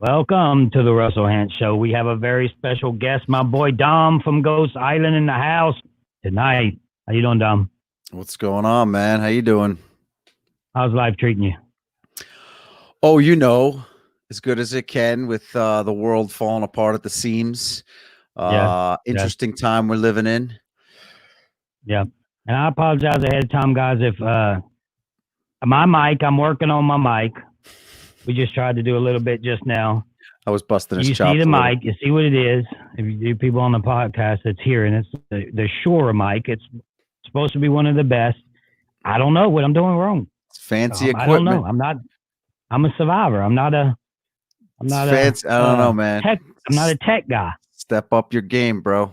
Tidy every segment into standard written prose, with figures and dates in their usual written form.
Welcome to the Russell Hantz Show. We have a very special guest, my boy Dom from Ghost Island in the house tonight. How you doing, Dom? What's going on, man? How you doing? How's life treating you? Oh, as good as it can with the world falling apart at the seams. Interesting time we're living in. Yeah. And I apologize ahead of time, guys, if my mic, I'm working on my mic. We just tried to do a little bit just now. I was busting his You chops. see the mic, you see what it is. If you do people on the podcast that's hearing, it's the Shure mic. It's supposed to be one of the best. I don't know what I'm doing wrong. It's fancy equipment. I don't know. I'm a survivor. I'm not a fancy. I don't know, man. I'm not a tech guy. Step up your game, bro.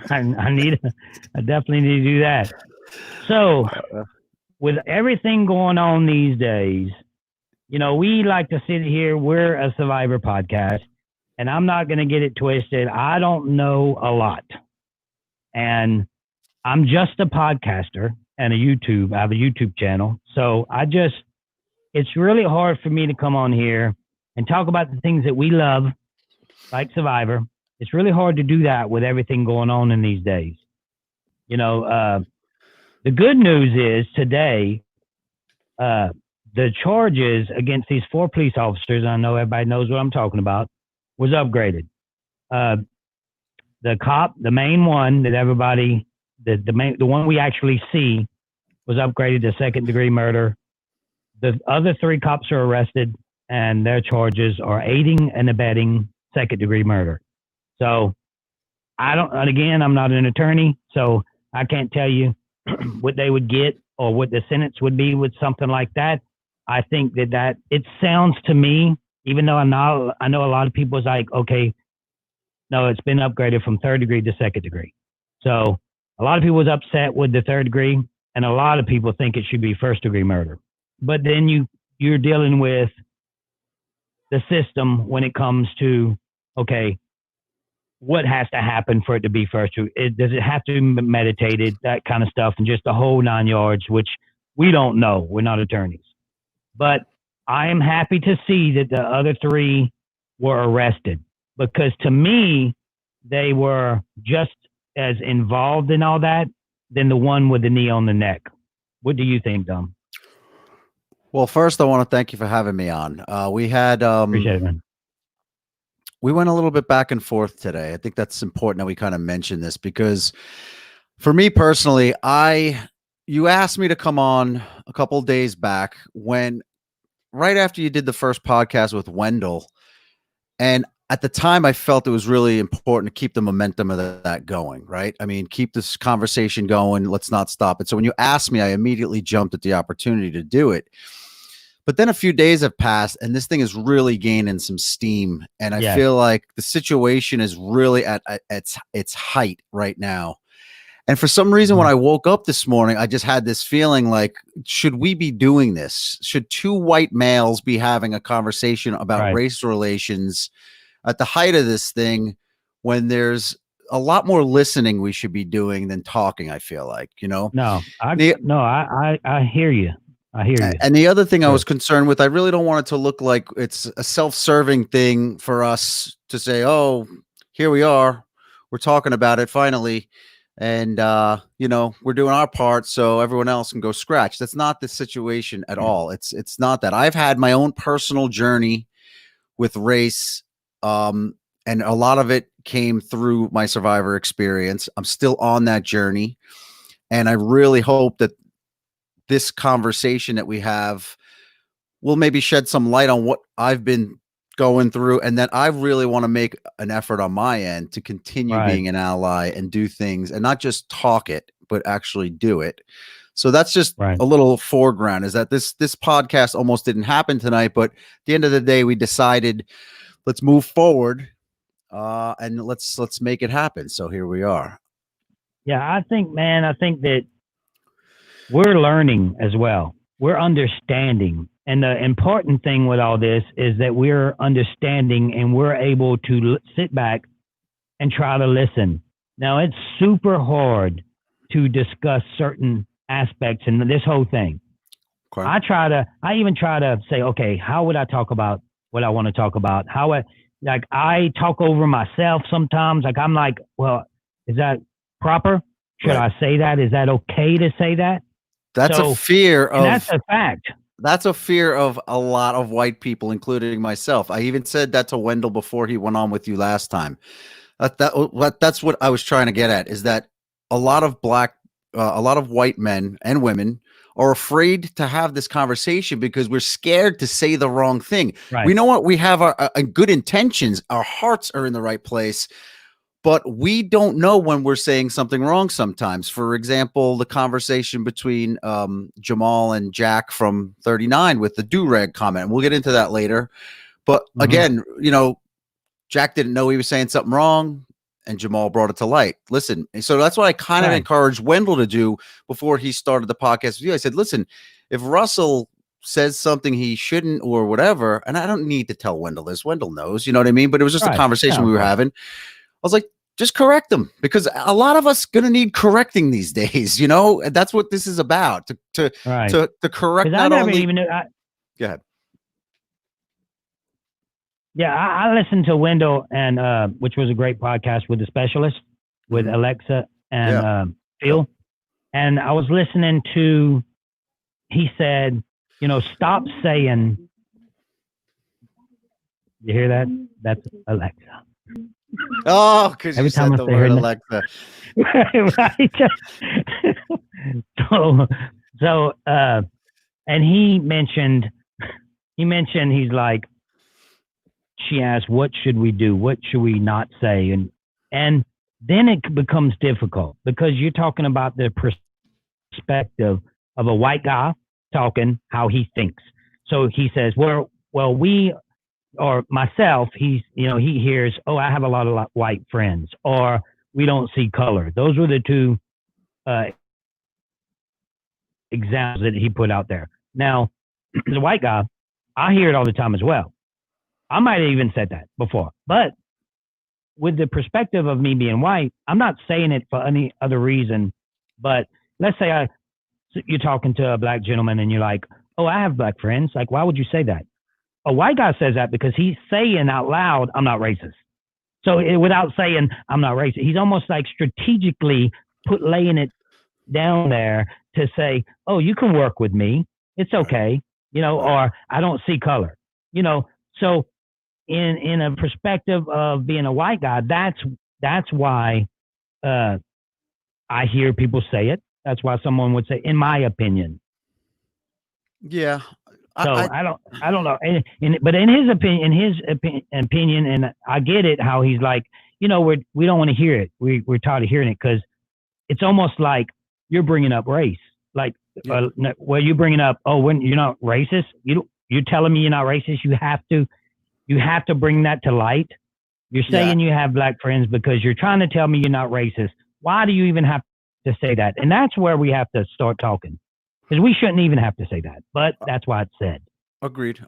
I definitely need to do that. So with everything going on these days, we like to sit here. We're a Survivor podcast, and I'm not going to get it twisted. I don't know a lot, and I'm just a podcaster and I have a YouTube channel. So it's really hard for me to come on here and talk about the things that we love, like Survivor. It's really hard to do that with everything going on in these days. The good news is today, the charges against these 4 police officers, I know everybody knows what I'm talking about, was upgraded. The cop, the main one that everybody, the one we actually see, was upgraded to 2nd-degree murder. The other 3 cops are arrested, and their charges are aiding and abetting 2nd-degree murder. So I'm not an attorney, so I can't tell you what they would get or what the sentence would be with something like that. I think that it sounds to me, even though I know a lot of people is like, okay, no, it's been upgraded from 3rd degree to 2nd degree. So a lot of people was upset with the 3rd degree, and a lot of people think it should be 1st-degree murder. But then you're dealing with the system when it comes to, okay, what has to happen for it to be first? Does it have to be meditated, that kind of stuff, and just the whole 9 yards, which we don't know. We're not attorneys. But I am happy to see that the other 3 were arrested, because to me, they were just as involved in all that than the one with the knee on the neck. What do you think, Dom? Well, first, I want to thank you for having me on. Appreciate it, man. We went a little bit back and forth today. I think that's important that we kind of mention this, because for me personally, you asked me to come on a couple of days back right after you did the first podcast with Wendell. And at the time, I felt it was really important to keep the momentum of that going, right? I mean, keep this conversation going. Let's not stop it. So when you asked me, I immediately jumped at the opportunity to do it. But then a few days have passed, and this thing is really gaining some steam. And I feel like the situation is really at its height right now. And for some reason, when I woke up this morning, I just had this feeling like, should we be doing this? Should 2 white males be having a conversation about race relations at the height of this thing, when there's a lot more listening we should be doing than talking? I feel like, No, I hear you. I hear you. And the other thing I was concerned with, I really don't want it to look like it's a self-serving thing for us to say, oh, here we are, we're talking about it finally, and we're doing our part so everyone else can go scratch. That's not the situation at all. It's not that. I've had my own personal journey with race, and a lot of it came through my Survivor experience. I'm still on that journey, and I really hope that this conversation that we have will maybe shed some light on what I've been going through, and that I really want to make an effort on my end to continue being an ally and do things, and not just talk it, but actually do it. So that's just a little foreground, is that this podcast almost didn't happen tonight, but at the end of the day, we decided, let's move forward, and let's make it happen. So here we are. Yeah, I think that we're learning as well. We're understanding. And the important thing with all this is that we're understanding, and we're able to sit back and try to listen. Now, it's super hard to discuss certain aspects in this whole thing. Okay. I even try to say, okay, how would I talk about what I want to talk about. Like I talk over myself sometimes. Like I'm like, well, is that proper? Should Right. I say that? Is that okay to say that? That's a So, fear and that's of a fact. That's a fear of a lot of white people, including myself. I even said that to Wendell before he went on with you last time. That's what I was trying to get at, is that a lot of white men and women are afraid to have this conversation because we're scared to say the wrong thing. Right. We know what we have our good intentions. Our hearts are in the right place, but we don't know when we're saying something wrong sometimes. For example, the conversation between Jamal and Jack from 39 with the do-rag comment. We'll get into that later. But again, Jack didn't know he was saying something wrong, and Jamal brought it to light. Listen, so that's what I kind of encouraged Wendell to do before he started the podcast with you. I said, listen, if Russell says something he shouldn't or whatever, and I don't need to tell Wendell this. Wendell knows, you know what I mean? But it was just a conversation we were having. I was like, just correct them, because a lot of us going to need correcting these days. That's what this is about, to correct. Not I only even knew, go ahead. Yeah, I listened to Wendell, and which was a great podcast with the specialist, with Alexa and Phil. And I was listening to, he said, stop saying, you hear that? That's Alexa. Oh, because you said the word Alexa. Right. And he mentioned, he's like, she asked, what should we do? What should we not say? And then it becomes difficult, because you're talking about the perspective of a white guy talking how he thinks. So he says, well, we, or myself, he hears, oh, I have a lot of white friends, or we don't see color. Those were the two examples that he put out there. Now, as a white guy, I hear it all the time as well. I might have even said that before, but with the perspective of me being white, I'm not saying it for any other reason. But let's say you're talking to a black gentleman and you're like, oh, I have black friends. Like, why would you say that? A white guy says that because he's saying out loud, I'm not racist. So without saying I'm not racist, he's almost like strategically laying it down there to say, oh, you can work with me. It's okay. Or I don't see color, so in a perspective of being a white guy, that's why I hear people say it. That's why someone would say, in my opinion. Yeah. So I don't know. But in his opinion, and I get it, how he's like, we don't want to hear it. We're tired of hearing it, because it's almost like you're bringing up race. Like, well, you're bringing up, oh, when you're not racist, you're telling me you're not racist. You have to bring that to light. You're saying you have black friends because you're trying to tell me you're not racist. Why do you even have to say that? And that's where we have to start talking, because we shouldn't even have to say that. But that's why it's said. Agreed.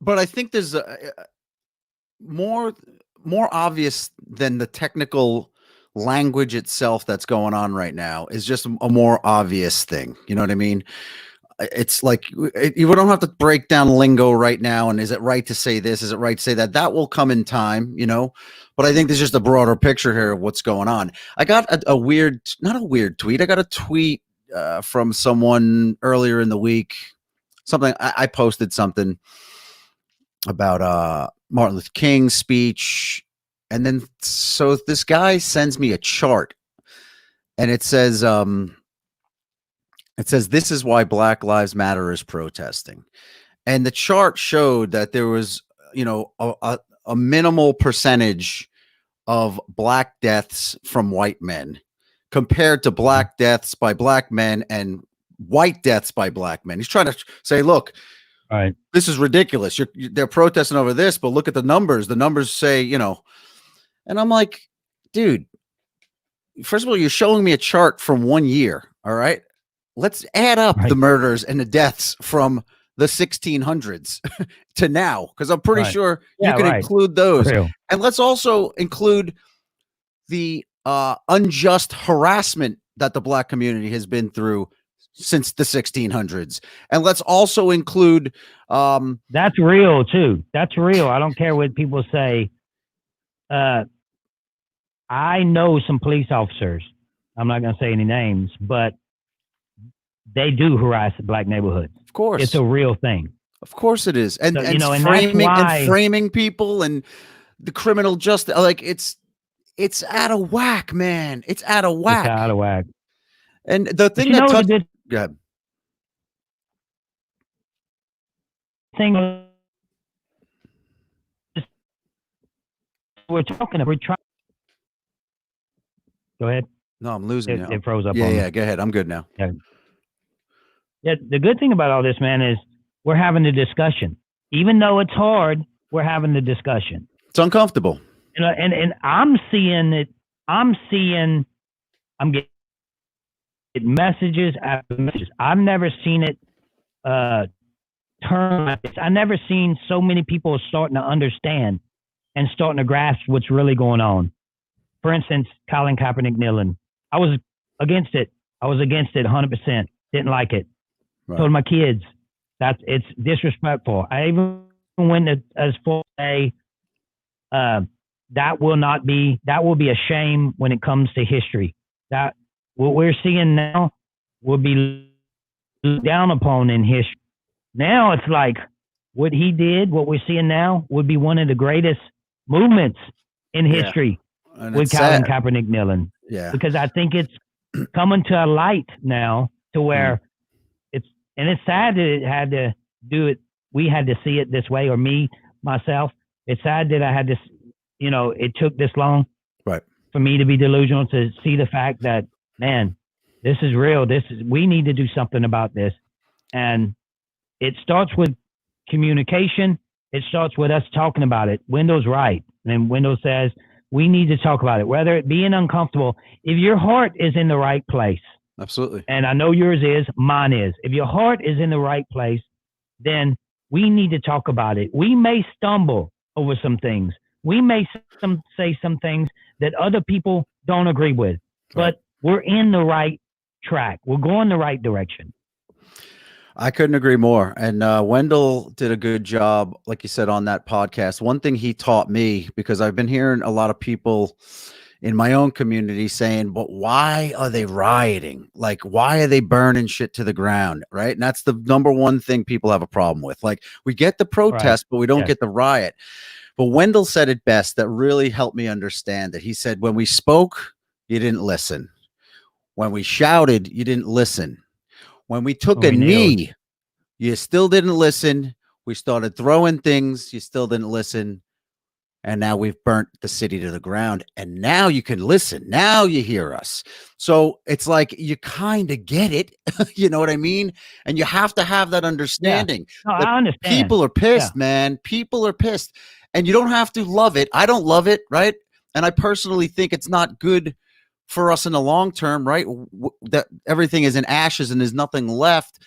But I think there's more obvious than the technical language itself that's going on right now is just a more obvious thing. You know what I mean? It's like you don't have to break down lingo right now. And is it right to say this? Is it right to say that? That will come in time, But I think there's just a broader picture here of what's going on. I got not a weird tweet. I got a tweet from someone earlier in the week. Something I posted something about Martin Luther King's speech, and then so this guy sends me a chart, and it says this is why Black Lives Matter is protesting. And the chart showed that there was, a minimal percentage of black deaths from white men compared to black deaths by black men and white deaths by black men. He's trying to say, look, this is ridiculous. They're protesting over this, but look at the numbers. The numbers say, and I'm like, dude, first of all, you're showing me a chart from 1 year. All right. Let's add up the murders and the deaths from the 1600s to now, because I'm pretty sure you can include those. And let's also include the unjust harassment that the black community has been through since the 1600s. And let's also include That's real too. That's real. I don't care what people say. I know some police officers. I'm not going to say any names, but they do harass black neighborhoods. of course. It's a real thing. Of course it is. And So, and you know, and framing that's why, and framing people and the criminal justice, like it's out of whack, man. It's out of it's whack. out of whack. And the But thing you that know the touched, good go ahead. thing we're talking about, we're trying. Go ahead. No, I'm losing you. It froze up Yeah, on me. yeah, go ahead. I'm good now. Yeah, the good thing about all this, man, is we're having the discussion. Even though it's hard, we're having the discussion. It's uncomfortable. You know, and I'm seeing it. I'm getting messages after messages. I've never seen it turn like this. I've never seen so many people starting to understand and starting to grasp what's really going on. For instance, Colin Kaepernick kneeling. I was against it. I was against it 100%. Didn't like it. Right. Told my kids it's disrespectful. I even went as far as say that will be a shame when it comes to history. That what we're seeing now will be looked down upon in history. Now it's like what he did, what we're seeing now, would be one of the greatest movements in history with Colin Kaepernick kneeling. Yeah. Because I think it's coming to a light now to where it's sad that it had to do it. We had to see it this way, or myself. It's sad that I had to, it took this long for me to be delusional, to see the fact that, man, this is real. We need to do something about this. And it starts with communication. It starts with us talking about it. Wendell's right. And Wendell says, we need to talk about it, whether it being uncomfortable. If your heart is in the right place. Absolutely. And I know yours is, mine is. If your heart is in the right place, then we need to talk about it. We may stumble over some things. We may say some things that other people don't agree with, but we're in the right track. We're going the right direction. I couldn't agree more. And Wendell did a good job, like you said, on that podcast. One thing he taught me, because I've been hearing a lot of people in my own community saying, but why are they rioting? Like, why are they burning shit to the ground? Right. And that's the number one thing people have a problem with. Like, we get the protest, but we don't get the riot. But Wendell said it best. That really helped me understand it. He said, when we spoke, you didn't listen. When we shouted, you didn't listen. When we took a knee, you still didn't listen. We started throwing things. You still didn't listen. And now we've burnt the city to the ground. And now you can listen. Now you hear us. So it's like you kind of get it. You know what I mean? And you have to have that understanding. Yeah. No, I understand. People are pissed, man. People are pissed. And you don't have to love it. I don't love it, right? And I personally think it's not good for us in the long term, right? That everything is in ashes and there's nothing left.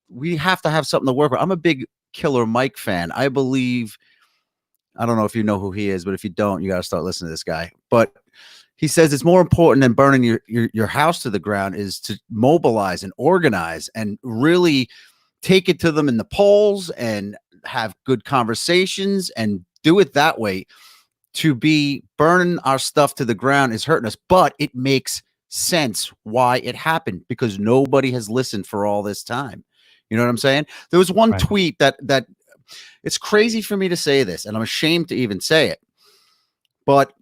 We have to have something to work with. I'm a big Killer Mike fan. I believe, I don't know if you know who he is, but if you don't, you got to start listening to this guy. But he says it's more important than burning your house to the ground is to mobilize and organize and really take it to them in the polls and have good conversations and do it that way. To be burning our stuff to the ground is hurting us, but it makes sense why it happened, because nobody has listened for all this time. You know what I'm saying? There was one tweet that it's crazy for me to say this, and I'm ashamed to even say it, but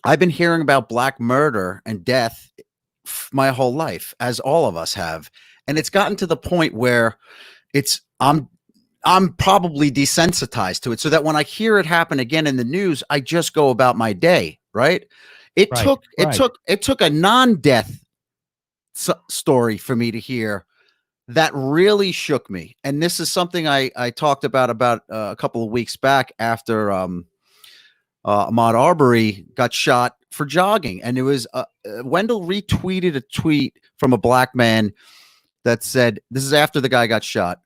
I've been hearing about black murder and death my whole life, as all of us have. And it's gotten to the point where I'm probably desensitized to it, so that when I hear it happen again in the news, I just go about my day. Right. It took a non-death story for me to hear that really shook me. And this is something I talked about a couple of weeks back after Ahmaud Arbery got shot for jogging. And it was Wendell retweeted a tweet from a black man that said, this is after the guy got shot.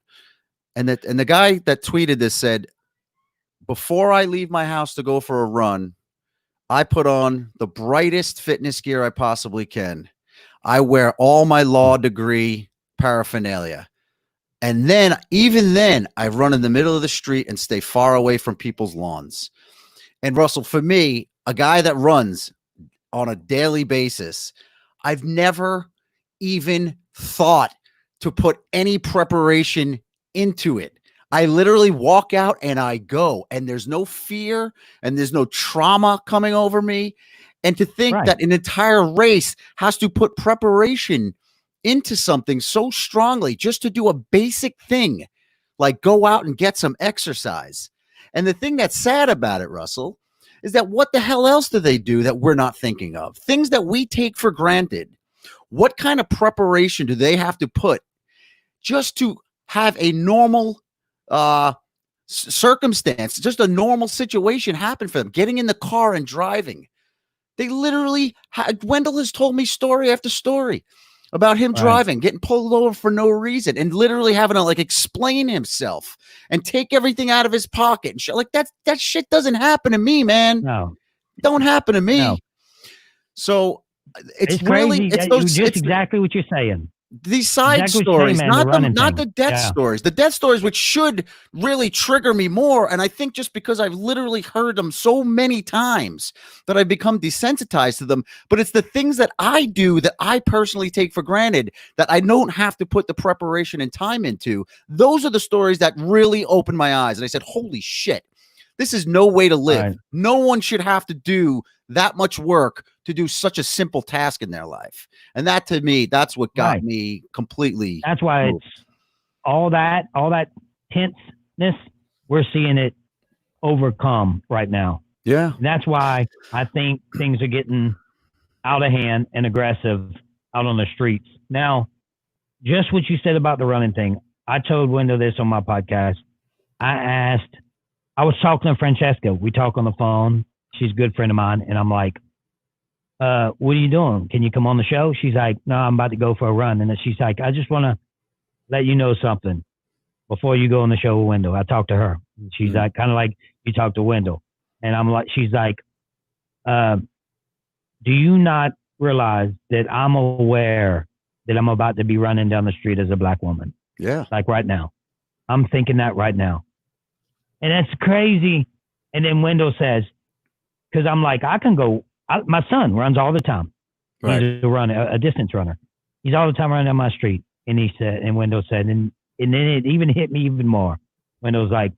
And the guy that tweeted this said, before I leave my house to go for a run, I put on the brightest fitness gear I possibly can. I wear all my law degree paraphernalia. And then, even then, I run in the middle of the street and stay far away from people's lawns. And Russell, for me, a guy that runs on a daily basis, I've never even thought to put any preparation into it. I literally walk out and I go, and there's no fear and there's no trauma coming over me. And to think that an entire race has to put preparation into something so strongly just to do a basic thing, like go out and get some exercise. And the thing that's sad about it, Russell, is that what the hell else do they do that we're not thinking of? Things that we take for granted. What kind of preparation do they have to put just to have a normal circumstance, just a normal situation happen for them? Getting in the car and driving. They literally, Wendell has told me story after story about him driving, getting pulled over for no reason, and literally having to like explain himself and take everything out of his pocket and shit. Like that shit doesn't happen to me, man. No, don't happen to me. No. So it's really, crazy. It's those, just exactly what you're saying. These side stories, not the death stories. The death stories, which should really trigger me more. And I think just because I've literally heard them so many times that I've become desensitized to them. But it's the things that I do that I personally take for granted that I don't have to put the preparation and time into. Those are the stories that really open my eyes. And I said, holy shit, this is no way to live. Right. No one should have to do that much work to do such a simple task in their life. And that, to me, that's what got me completely. That's why moved. It's all that tenseness, we're seeing it overcome right now. Yeah. And that's why I think things are getting out of hand and aggressive out on the streets. Now, just what you said about the running thing, I told Wendell this on my podcast. I was talking to Francesca. We talk on the phone. She's a good friend of mine. And I'm like, what are you doing? Can you come on the show? She's like, no, I'm about to go for a run. And then she's like, I just want to let you know something before you go on the show with Wendell. I talked to her. And she's like, kind of like you talked to Wendell. And I'm like, she's like, do you not realize that I'm aware that I'm about to be running down the street as a black woman? Yeah. Like right now. I'm thinking that right now. And that's crazy. And then Wendell says, because I'm like, I can go. My son runs all the time. Right. He's a distance runner. He's all the time running down my street. And he said, and Wendell said, and then it even hit me even more. Wendell's like,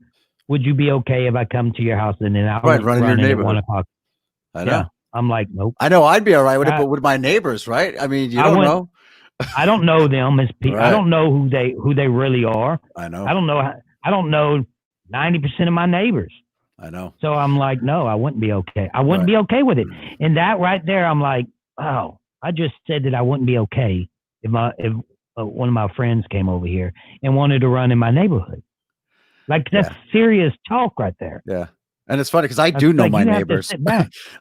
would you be okay if I come to your house and then I'll run in your neighborhood at 1 o'clock? I know. Yeah. I'm like, nope. I know I'd be all right with it, but with my neighbors, right? I mean, you don't know. I don't know them as people. Right. I don't know who they really are. I know. I don't know 90% of my neighbors. I know. So I'm like, no, I wouldn't be okay. I wouldn't be okay with it. And that right there, I'm like, oh, I just said that I wouldn't be okay if one of my friends came over here and wanted to run in my neighborhood. Like that's serious talk right there. Yeah. And it's funny because I do know my neighbors.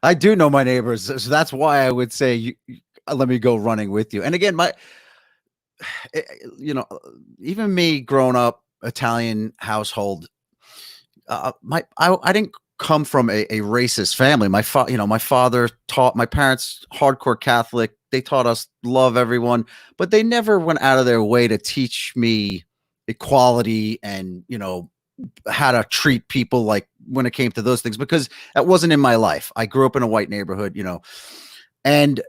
I do know my neighbors. So that's why I would say, let me go running with you. And again, even me growing up Italian household, I didn't come from a racist family. My father taught, my parents hardcore Catholic. They taught us love everyone, but they never went out of their way to teach me equality and, how to treat people like when it came to those things, because that wasn't in my life. I grew up in a white neighborhood, and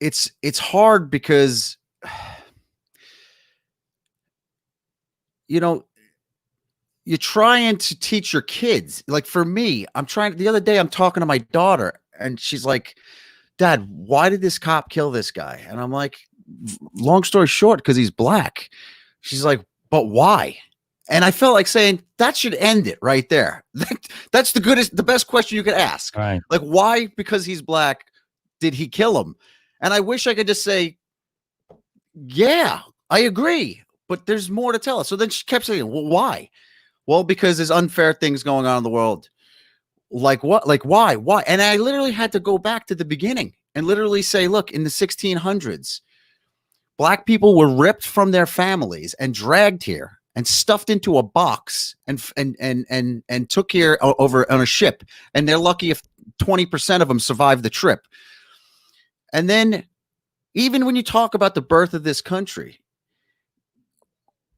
it's hard because, you're trying to teach your kids. Like for me, the other day I'm talking to my daughter and she's like, Dad, why did this cop kill this guy? And I'm like, long story short, because he's black. She's like, but why? And I felt like saying that should end it right there. That's the best question you could ask. Right. Like, why? Because he's black, did he kill him? And I wish I could just say, yeah, I agree, but there's more to tell us. So then she kept saying, well, why? Well, because there's unfair things going on in the world. Like what? Like why? Why? And I literally had to go back to the beginning and literally say, look, in the 1600s, black people were ripped from their families and dragged here and stuffed into a box and took here over on a ship. And they're lucky if 20% of them survive the trip. And then even when you talk about the birth of this country,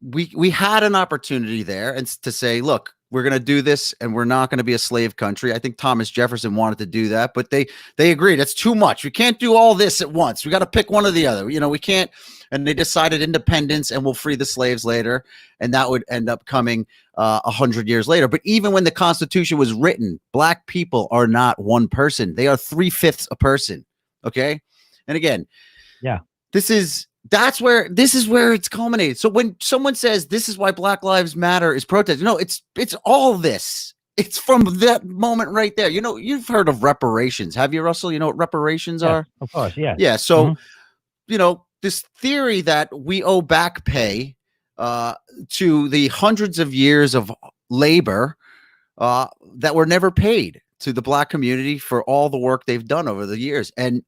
we had an opportunity there and to say, look, we're going to do this and we're not going to be a slave country. I think Thomas Jefferson wanted to do that, but they agreed it's too much. We can't do all this at once. We got to pick one or the other. We can't. And they decided independence and we'll free the slaves later. And that would end up coming 100 years later. But even when the Constitution was written, black people are not one person. They are 3/5 a person. Okay. And again, yeah, this is where it's culminated. So when someone says this is why Black Lives Matter is protest, it's all this. It's from that moment right there. You've heard of reparations. Have you, Russell? You know what reparations are? Of course, yeah. Yeah. So, this theory that we owe back pay to the hundreds of years of labor that were never paid to the black community for all the work they've done over the years. And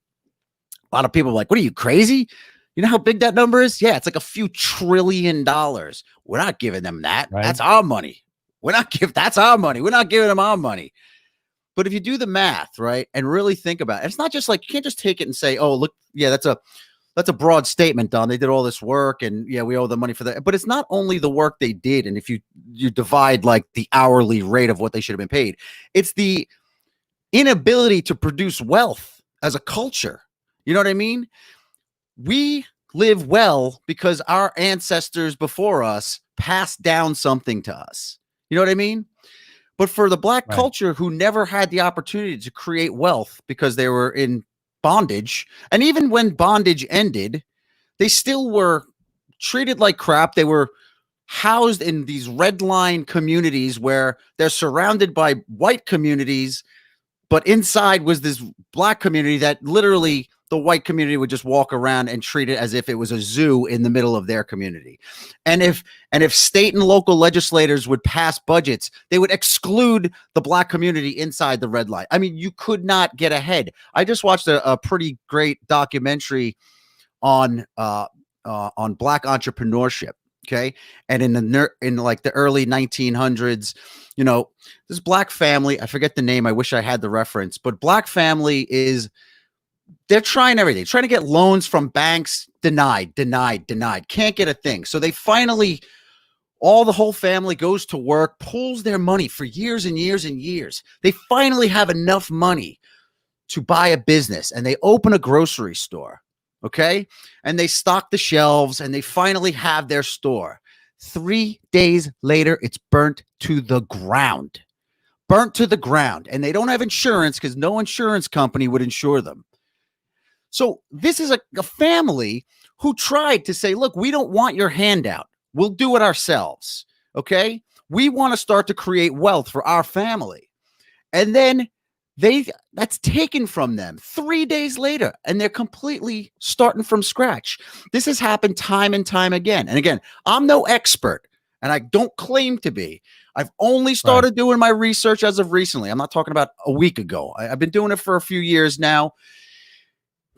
a lot of people are like, what are you, crazy? You know how big that number is? Yeah, it's like a few $1 trillion. We're not giving them that. Right. That's our money. That's our money. We're not giving them our money. But if you do the math, right, and really think about it, it's not just like you can't just take it and say, oh, look, yeah, that's a broad statement, Don. They did all this work and yeah, we owe them money for that. But it's not only the work they did. And if you divide like the hourly rate of what they should have been paid, it's the inability to produce wealth as a culture. You know what I mean? We live well because our ancestors before us passed down something to us. You know what I mean? But for the black culture who never had the opportunity to create wealth because they were in bondage, and even when bondage ended, they still were treated like crap. They were housed in these red line communities where they're surrounded by white communities, but inside was this black community that literally the white community would just walk around and treat it as if it was a zoo in the middle of their community. And if state and local legislators would pass budgets, they would exclude the black community inside the red line. I mean, you could not get ahead. I just watched a pretty great documentary on black entrepreneurship. Okay. And in like the early 1900s, this black family, I forget the name. I wish I had the reference, but black family they're trying everything, trying to get loans from banks, denied, can't get a thing. So they finally, the whole family goes to work, pulls their money for years and years and years. They finally have enough money to buy a business and they open a grocery store. Okay. And they stock the shelves and they finally have their store. 3 days later, it's burnt to the ground. And they don't have insurance because no insurance company would insure them. So this is a family who tried to say, look, we don't want your handout. We'll do it ourselves. Okay. We want to start to create wealth for our family. And then that's taken from them 3 days later, and they're completely starting from scratch. This has happened time and time again. And again, I'm no expert and I don't claim to be. I've only started doing my research as of recently. I'm not talking about a week ago. I've been doing it for a few years now,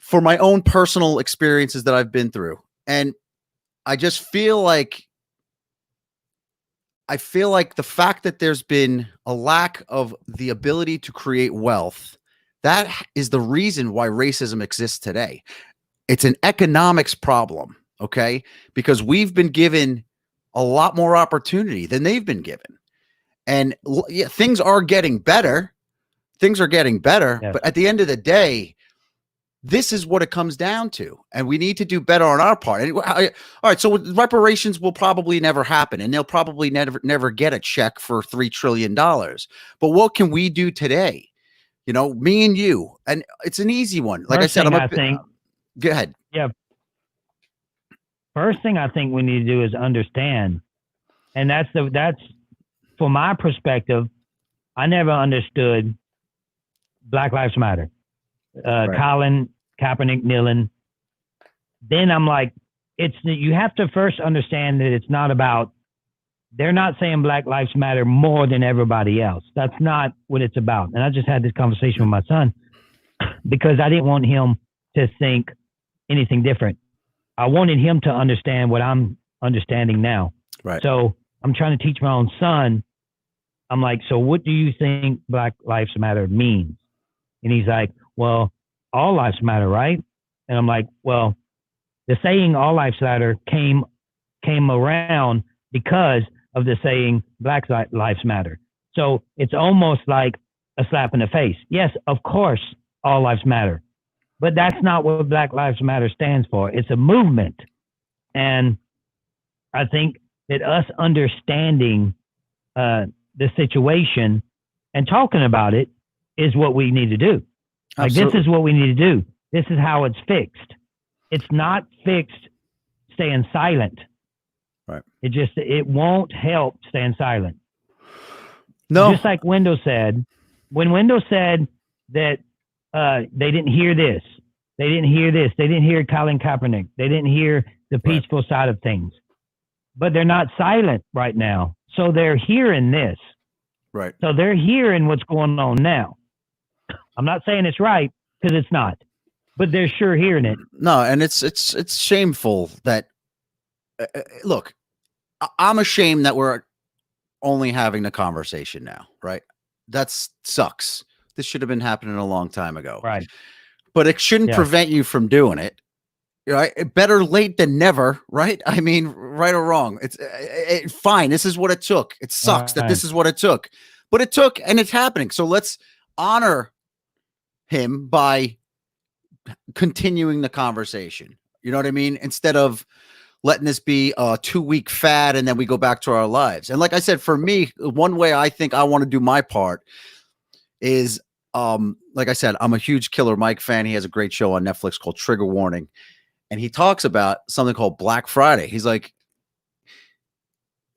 for my own personal experiences that I've been through. And I just feel like the fact that there's been a lack of the ability to create wealth, that is the reason why racism exists today. It's an economics problem, okay? Because we've been given a lot more opportunity than they've been given. And yeah, things are getting better. Yeah. But at the end of the day, this is what it comes down to, and we need to do better on our part. All right, so reparations will probably never happen, and they'll probably never get a check for $3 trillion. But what can we do today? Me and you, and it's an easy one. Like First I said, thing, go ahead. Yeah. First thing I think we need to do is understand, and that's from my perspective. I never understood Black Lives Matter. Colin Kaepernick kneeling. Then I'm like, you have to first understand that it's not about, they're not saying Black Lives Matter more than everybody else. That's not what it's about. And I just had this conversation with my son because I didn't want him to think anything different. I wanted him to understand what I'm understanding now. Right. So I'm trying to teach my own son. I'm like, so what do you think Black Lives Matter means? And he's like, well, all lives matter, right? And I'm like, well, The saying "All lives matter" came around because of the saying "Black lives matter." So it's almost like a slap in the face. Yes, of course, all lives matter, but that's not what Black Lives Matter stands for. It's a movement, and I think that us understanding the situation and talking about it is what we need to do. Like, Absolutely. this is what we need to do. This is how it's fixed. It's not fixed staying silent. Right. It won't help staying silent. No. Just like Windows said, when Windows said that they didn't hear this, they didn't hear this, they didn't hear Colin Kaepernick, they didn't hear the peaceful side of things, but they're not silent right now. So they're hearing this. Right. So they're hearing what's going on now. I'm not saying it's right, because it's not, but they're sure hearing it. No, and it's shameful that look, I'm ashamed that we're only having the conversation now, right? That sucks. This should have been happening a long time ago. Right. But it shouldn't prevent you from doing it. Right? Better late than never, right? I mean, right or wrong. It's fine. This is what it took. It sucks that this is what it took. But it took, and it's happening. So let's honor him by continuing the conversation. You know what I mean? Instead of letting this be a 2-week fad and then we go back to our lives. And like I said, for me, one way I think I want to do my part is, like I said, I'm a huge Killer Mike fan. He has a great show on Netflix called Trigger Warning. And he talks about something called Black Friday. He's like,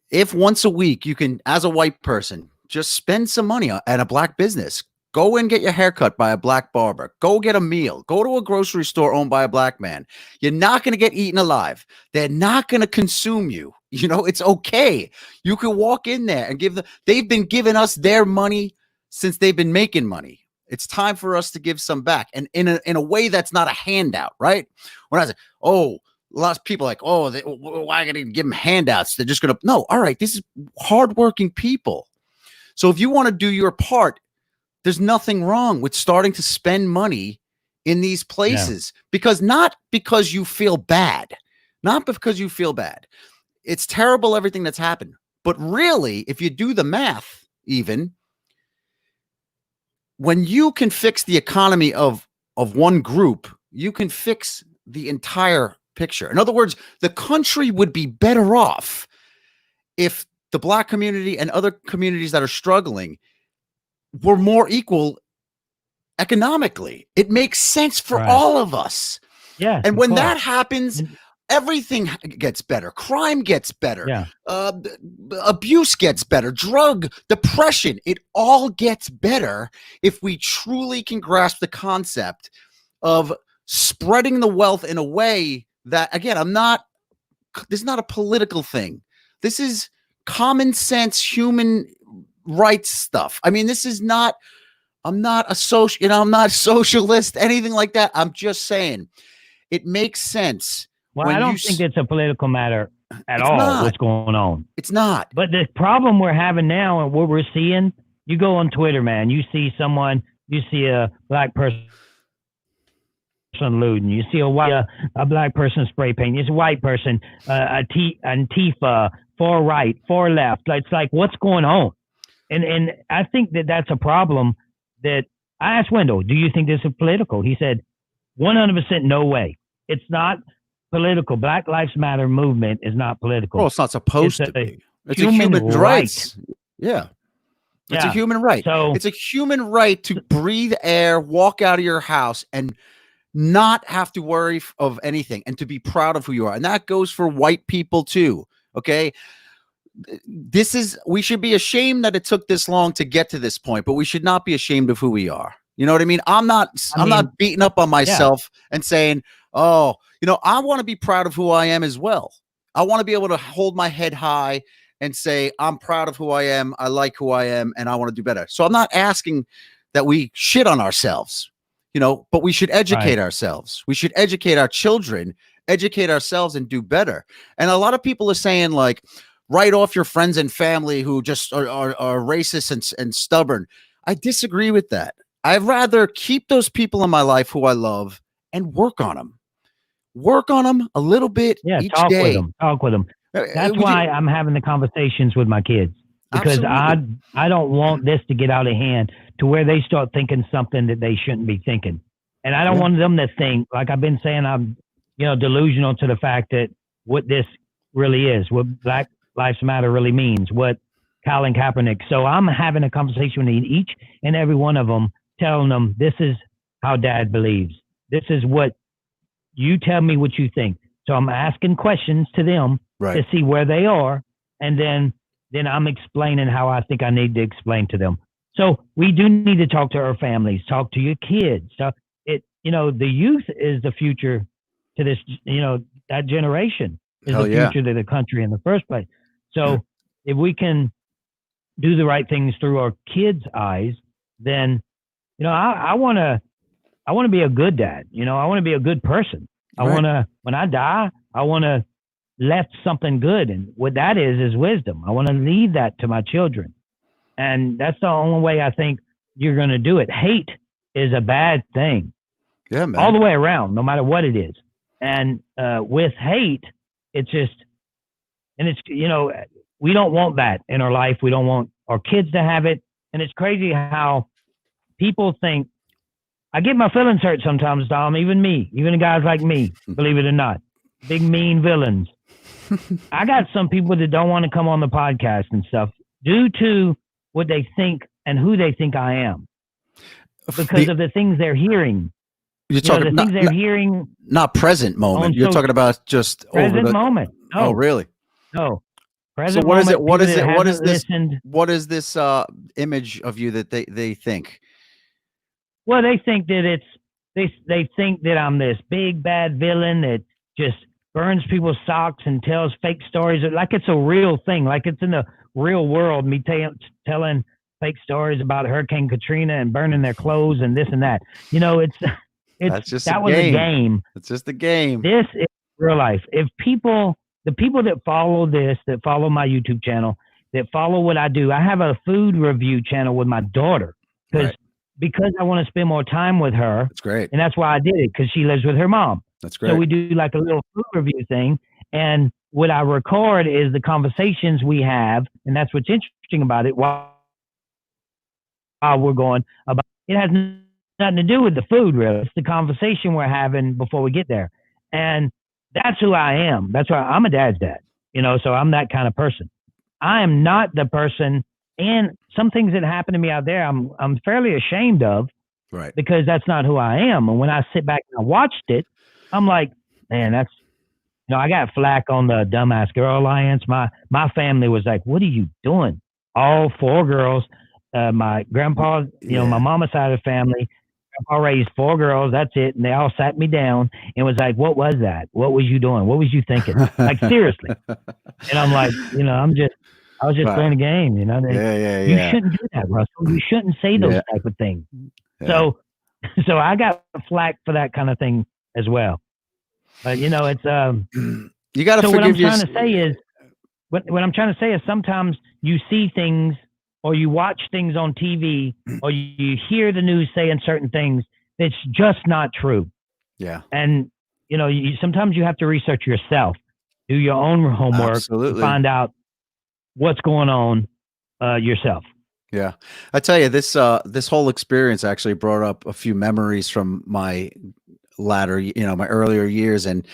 if once a week you can, as a white person, just spend some money at a black business, go and get your hair cut by a black barber, go get a meal, go to a grocery store owned by a black man. You're not going to get eaten alive. They're not going to consume you. You know, it's okay. You can walk in there and give them, they've been giving us their money since they've been making money. It's time for us to give some back, and in a way that's not a handout, right? When I say, oh, a lot of people are like, oh, why are you going to give them handouts? They're just going to, no, all right, this is hardworking people. So if you want to do your part, there's nothing wrong with starting to spend money in these places, not because you feel bad, not because you feel bad. It's terrible, everything that's happened. But really, if you do the math, even when you can fix the economy of one group, you can fix the entire picture. In other words, the country would be better off if the black community and other communities that are struggling were more equal economically. It makes sense for all of us. Yeah. And when that happens, everything gets better. Crime gets better. Yeah. Abuse gets better. Drug, depression, it all gets better if we truly can grasp the concept of spreading the wealth in a way that, again, this is not a political thing. This is common sense human rights stuff. I mean, this is not, I'm not a socialist, anything like that. I'm just saying it makes sense. Well, I don't think it's a political matter at all, what's going on. It's not. But the problem we're having now and what we're seeing, you go on Twitter, man, you see a black person looting, you see a black person spray painting, you see a white person, Antifa, far right, far left. It's like, what's going on? And I think that's a problem that I asked Wendell, do you think this is political? He said, 100% no way. It's not political. Black Lives Matter movement is not political. Well, it's not supposed to be. It's a human right. Yeah. It's a human right. So it's a human right to breathe air, walk out of your house, and not have to worry of anything, and to be proud of who you are. And that goes for white people too. Okay. We should be ashamed that it took this long to get to this point, but we should not be ashamed of who we are. You know what I mean? I'm not beating up on myself and saying, oh, I want to be proud of who I am as well. I want to be able to hold my head high and say, I'm proud of who I am. I like who I am, and I want to do better. So I'm not asking that we shit on ourselves, but we should educate ourselves. We should educate our children, educate ourselves, and do better. And a lot of people are saying, like, write off your friends and family who just are racist and stubborn. I disagree with that. I'd rather keep those people in my life who I love and work on them. work on them a little bit Yeah, each talk with day. them. Talk with them. That's We why did, I'm having the conversations with my kids because absolutely. I don't want this to get out of hand to where they start thinking something that they shouldn't be thinking. And I don't Yeah. want them to think, like I've been saying, I'm, delusional to the fact that what this really is, what Black Lives Matter really means, what Colin Kaepernick. So I'm having a conversation with each and every one of them, telling them this is how Dad believes. This is what you tell me what you think. So I'm asking questions to them Right. to see where they are, and then I'm explaining how I think I need to explain to them. So we do need to talk to our families, talk to your kids. So the youth is the future to this. That generation is Hell the yeah. future to the country in the first place. So if we can do the right things through our kids' eyes, then I want to be a good dad. I want to be a good person. I Right. want to, when I die, I want to left something good. And what that is wisdom. I want to leave that to my children. And that's the only way I think you're going to do it. Hate is a bad thing Yeah, all man. the way around, no matter what it is. And with hate, it's just, and it's, we don't want that in our life. We don't want our kids to have it. And it's crazy how people think, I get my feelings hurt sometimes, Dom, even me, even guys like me, believe it or not, big mean villains. I got some people that don't want to come on the podcast and stuff due to what they think and who they think I am because of the things they're hearing. You're talking The things they're hearing not present moment. You're talking about just over present the moment. No, Oh, really? no. So Present what is it? moment. What People is that it? What is haven't this? listened. What is this image of you that they think? Well, they think that they think that I'm this big bad villain that just burns people's socks and tells fake stories like it's a real thing, like it's in the real world. Me telling fake stories about Hurricane Katrina and burning their clothes and this and that. That's just that a was game. a game. It's just a game. This is real life. If the people that follow this, that follow my YouTube channel, that follow what I do, I have a food review channel with my daughter because I want to spend more time with her. That's great. And that's why I did it, because she lives with her mom. That's great. So we do like a little food review thing. And what I record is the conversations we have. And that's what's interesting about it while we're going about. It has nothing to do with the food, really. It's the conversation we're having before we get there. And that's who I am. That's why I'm a dad's dad, so I'm that kind of person. I am not the person, and some things that happen to me out there, I'm fairly ashamed of, right? Because that's not who I am. And when I sit back and I watched it, I'm like, man, that's, I got flack on the Dumbass Girl Alliance. My family was like, what are you doing? All 4 girls. My grandpa, my mama's side of the family, grandpa raised 4 girls. That's it. And they all sat me down and was like, what was that? What was you doing? What was you thinking? Like, seriously. And I'm like, I was just playing a game, You shouldn't do that, Russell. You shouldn't say those type of things. Yeah. So I got flack for that kind of thing as well. But it's you got to. So what I'm trying to say is, what I'm trying to say is, sometimes you see things or you watch things on TV or you hear the news saying certain things that's just not true. Yeah. And sometimes you have to research yourself, do your own homework, to find out what's going on yourself. Yeah. I tell you, this whole experience actually brought up a few memories from my my earlier years. And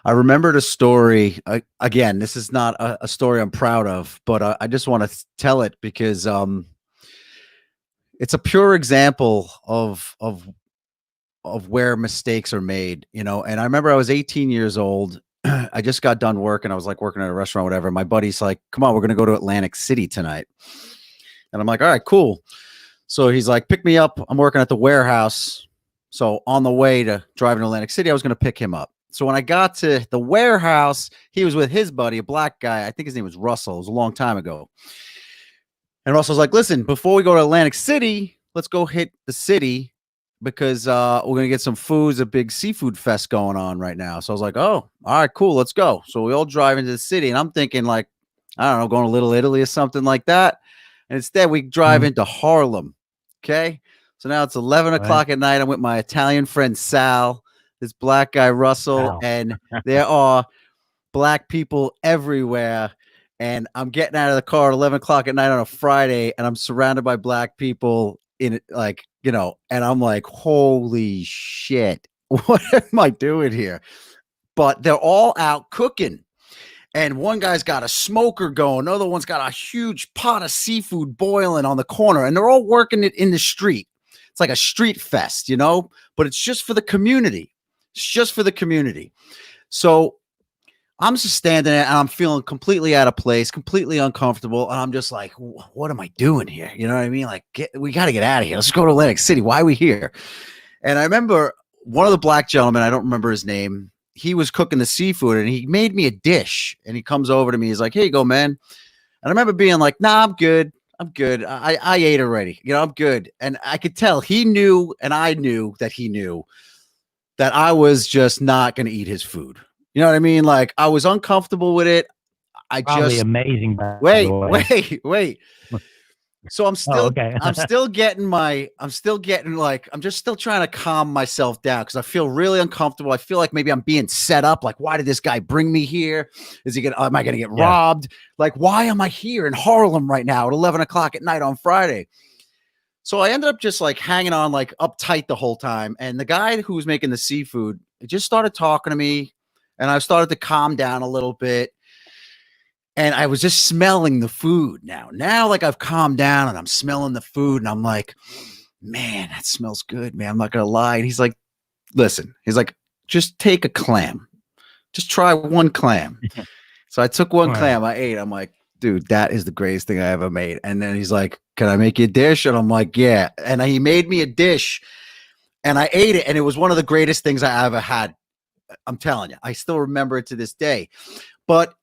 I remembered a story. Again, this is not a story I'm proud of, but I just want to tell it because it's a pure example of where mistakes are made, And I remember I was 18 years old. I just got done work and I was like working at a restaurant, whatever. My buddy's like, come on, we're going to go to Atlantic City tonight. And I'm like, all right, cool. So he's like, pick me up. I'm working at the warehouse. So on the way to driving to Atlantic City, I was going to pick him up. So when I got to the warehouse, he was with his buddy, a black guy. I think his name was Russell. It was a long time ago. And Russell's like, listen, before we go to Atlantic City, let's go hit the city because we're going to get some food. There's a big seafood fest going on right now. So I was like, oh, all right, cool. Let's go. So we all drive into the city. And I'm thinking like, I don't know, going to Little Italy or something like that. And instead we drive into Harlem. Okay. So now it's 11 o'clock at night. I'm with my Italian friend, Sal. this black guy, Russell, Wow. and there are black people everywhere. And I'm getting out of the car at 11 o'clock at night on a Friday, and I'm surrounded by black people in it, like, you know, and I'm like, holy shit, what am I doing here? But they're all out cooking. And one guy's got a smoker going. Another one's got a huge pot of seafood boiling on the corner. And they're all working it in the street. It's like a street fest, you know, but it's just for the community. It's just for the community. So I'm just standing there and I'm feeling completely out of place, completely uncomfortable. And I'm just like, what am I doing here? You know what I mean? Like, we got to get out of here. Let's go to Atlantic City. Why are we here? And I remember one of the black gentlemen, I don't remember his name, he was cooking the seafood and he made me a dish. And he comes over to me. He's like, here you go, man. And I remember being like, nah, I'm good. I'm good. I ate already. You know, I'm good. And I could tell he knew, and I knew that he knew that I was just not going to eat his food. You know what I mean? Like, I was uncomfortable with it. Probably just amazing. wait. So I'm still, okay. I'm still getting like, I'm just still trying to calm myself down because I feel really uncomfortable. I feel like maybe I'm being set up. Like, why did this guy bring me here? Am I going to get robbed? Like, why am I here in Harlem right now at 11 o'clock at night on Friday? So I ended up just like hanging on, like uptight the whole time. And the guy who was making the seafood just started talking to me, and I started to calm down a little bit. And I was just smelling the food now. Now, like, I've calmed down and I'm smelling the food and I'm like, man, that smells good, man. I'm not going to lie. And he's like, listen, he's like, just take a clam. Just try one clam. So I took one clam. I ate. I'm like, dude, that is the greatest thing I ever made. And then he's like, can I make you a dish? And I'm like, yeah. And he made me a dish and I ate it. And it was one of the greatest things I ever had. I'm telling you, I still remember it to this day. But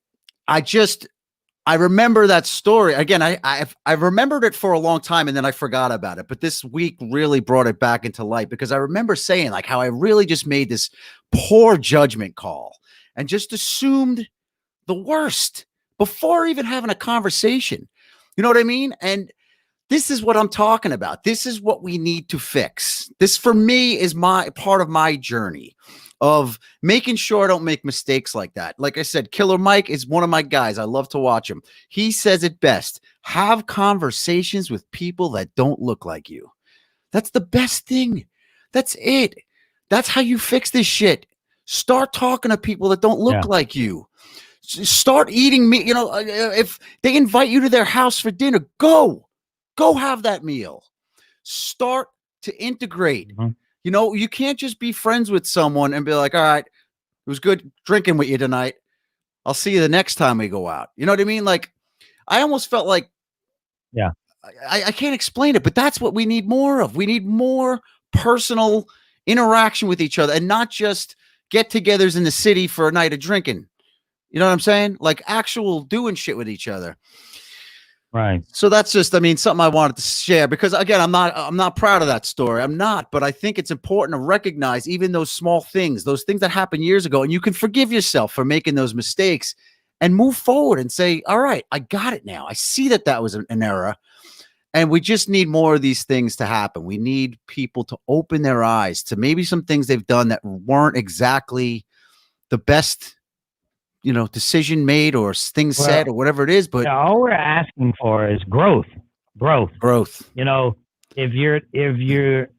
I remember that story. Again, I remembered it for a long time and then I forgot about it. But this week really brought it back into light because I remember saying like how I really just made this poor judgment call and just assumed the worst before even having a conversation. You know what I mean? And this is what I'm talking about. This is what we need to fix. This for me is my part of my journey of making sure I don't make mistakes like that. Like I said, Killer Mike is one of my guys. I love to watch him. He says it best. Have conversations with people that don't look like you. That's the best thing. That's it. That's how you fix this shit. Start talking to people that don't look like you. Start eating meat. You know, if they invite you to their house for dinner, go have that meal. Start to integrate. Mm-hmm. You know, you can't just be friends with someone and be like, all right, it was good drinking with you tonight. I'll see you the next time we go out. You know what I mean? Like, I almost felt like, I can't explain it, but that's what we need more of. We need more personal interaction with each other and not just get-togethers in the city for a night of drinking. You know what I'm saying? Like actual doing shit with each other. Right. So that's just, I mean, something I wanted to share because again, I'm not proud of that story. I'm not, but I think it's important to recognize even those small things, those things that happened years ago, and you can forgive yourself for making those mistakes and move forward and say, all right, I got it now. I see that was an error. And we just need more of these things to happen. We need people to open their eyes to maybe some things they've done that weren't exactly the best, you know, decision made or things said or whatever it is. But all we're asking for is growth. You know, if you're,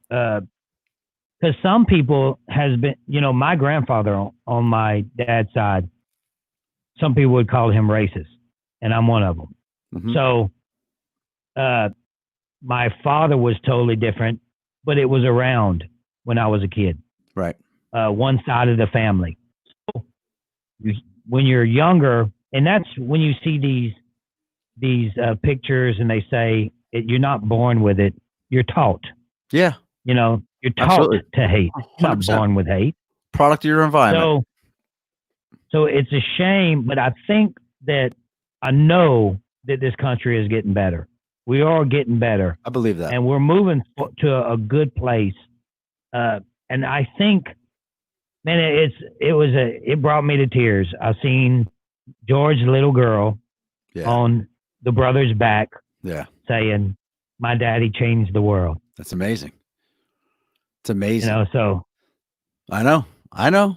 because some people has been, you know, my grandfather on my dad's side, some people would call him racist, and I'm one of them. Mm-hmm. So, my father was totally different, but it was around when I was a kid. Right. One side of the family. So when you're younger, and that's when you see these pictures and they say you're not born with it, you're taught. Yeah. You know, you're taught to hate. You're not born with hate. Product of your environment. So it's a shame, but I think that I know that this country is getting better. We are getting better. I believe that. And we're moving to a good place. And I think, man, it brought me to tears. I seen George's little girl on the brother's back saying, my daddy changed the world. That's amazing. It's amazing. You know, so. I know. I know.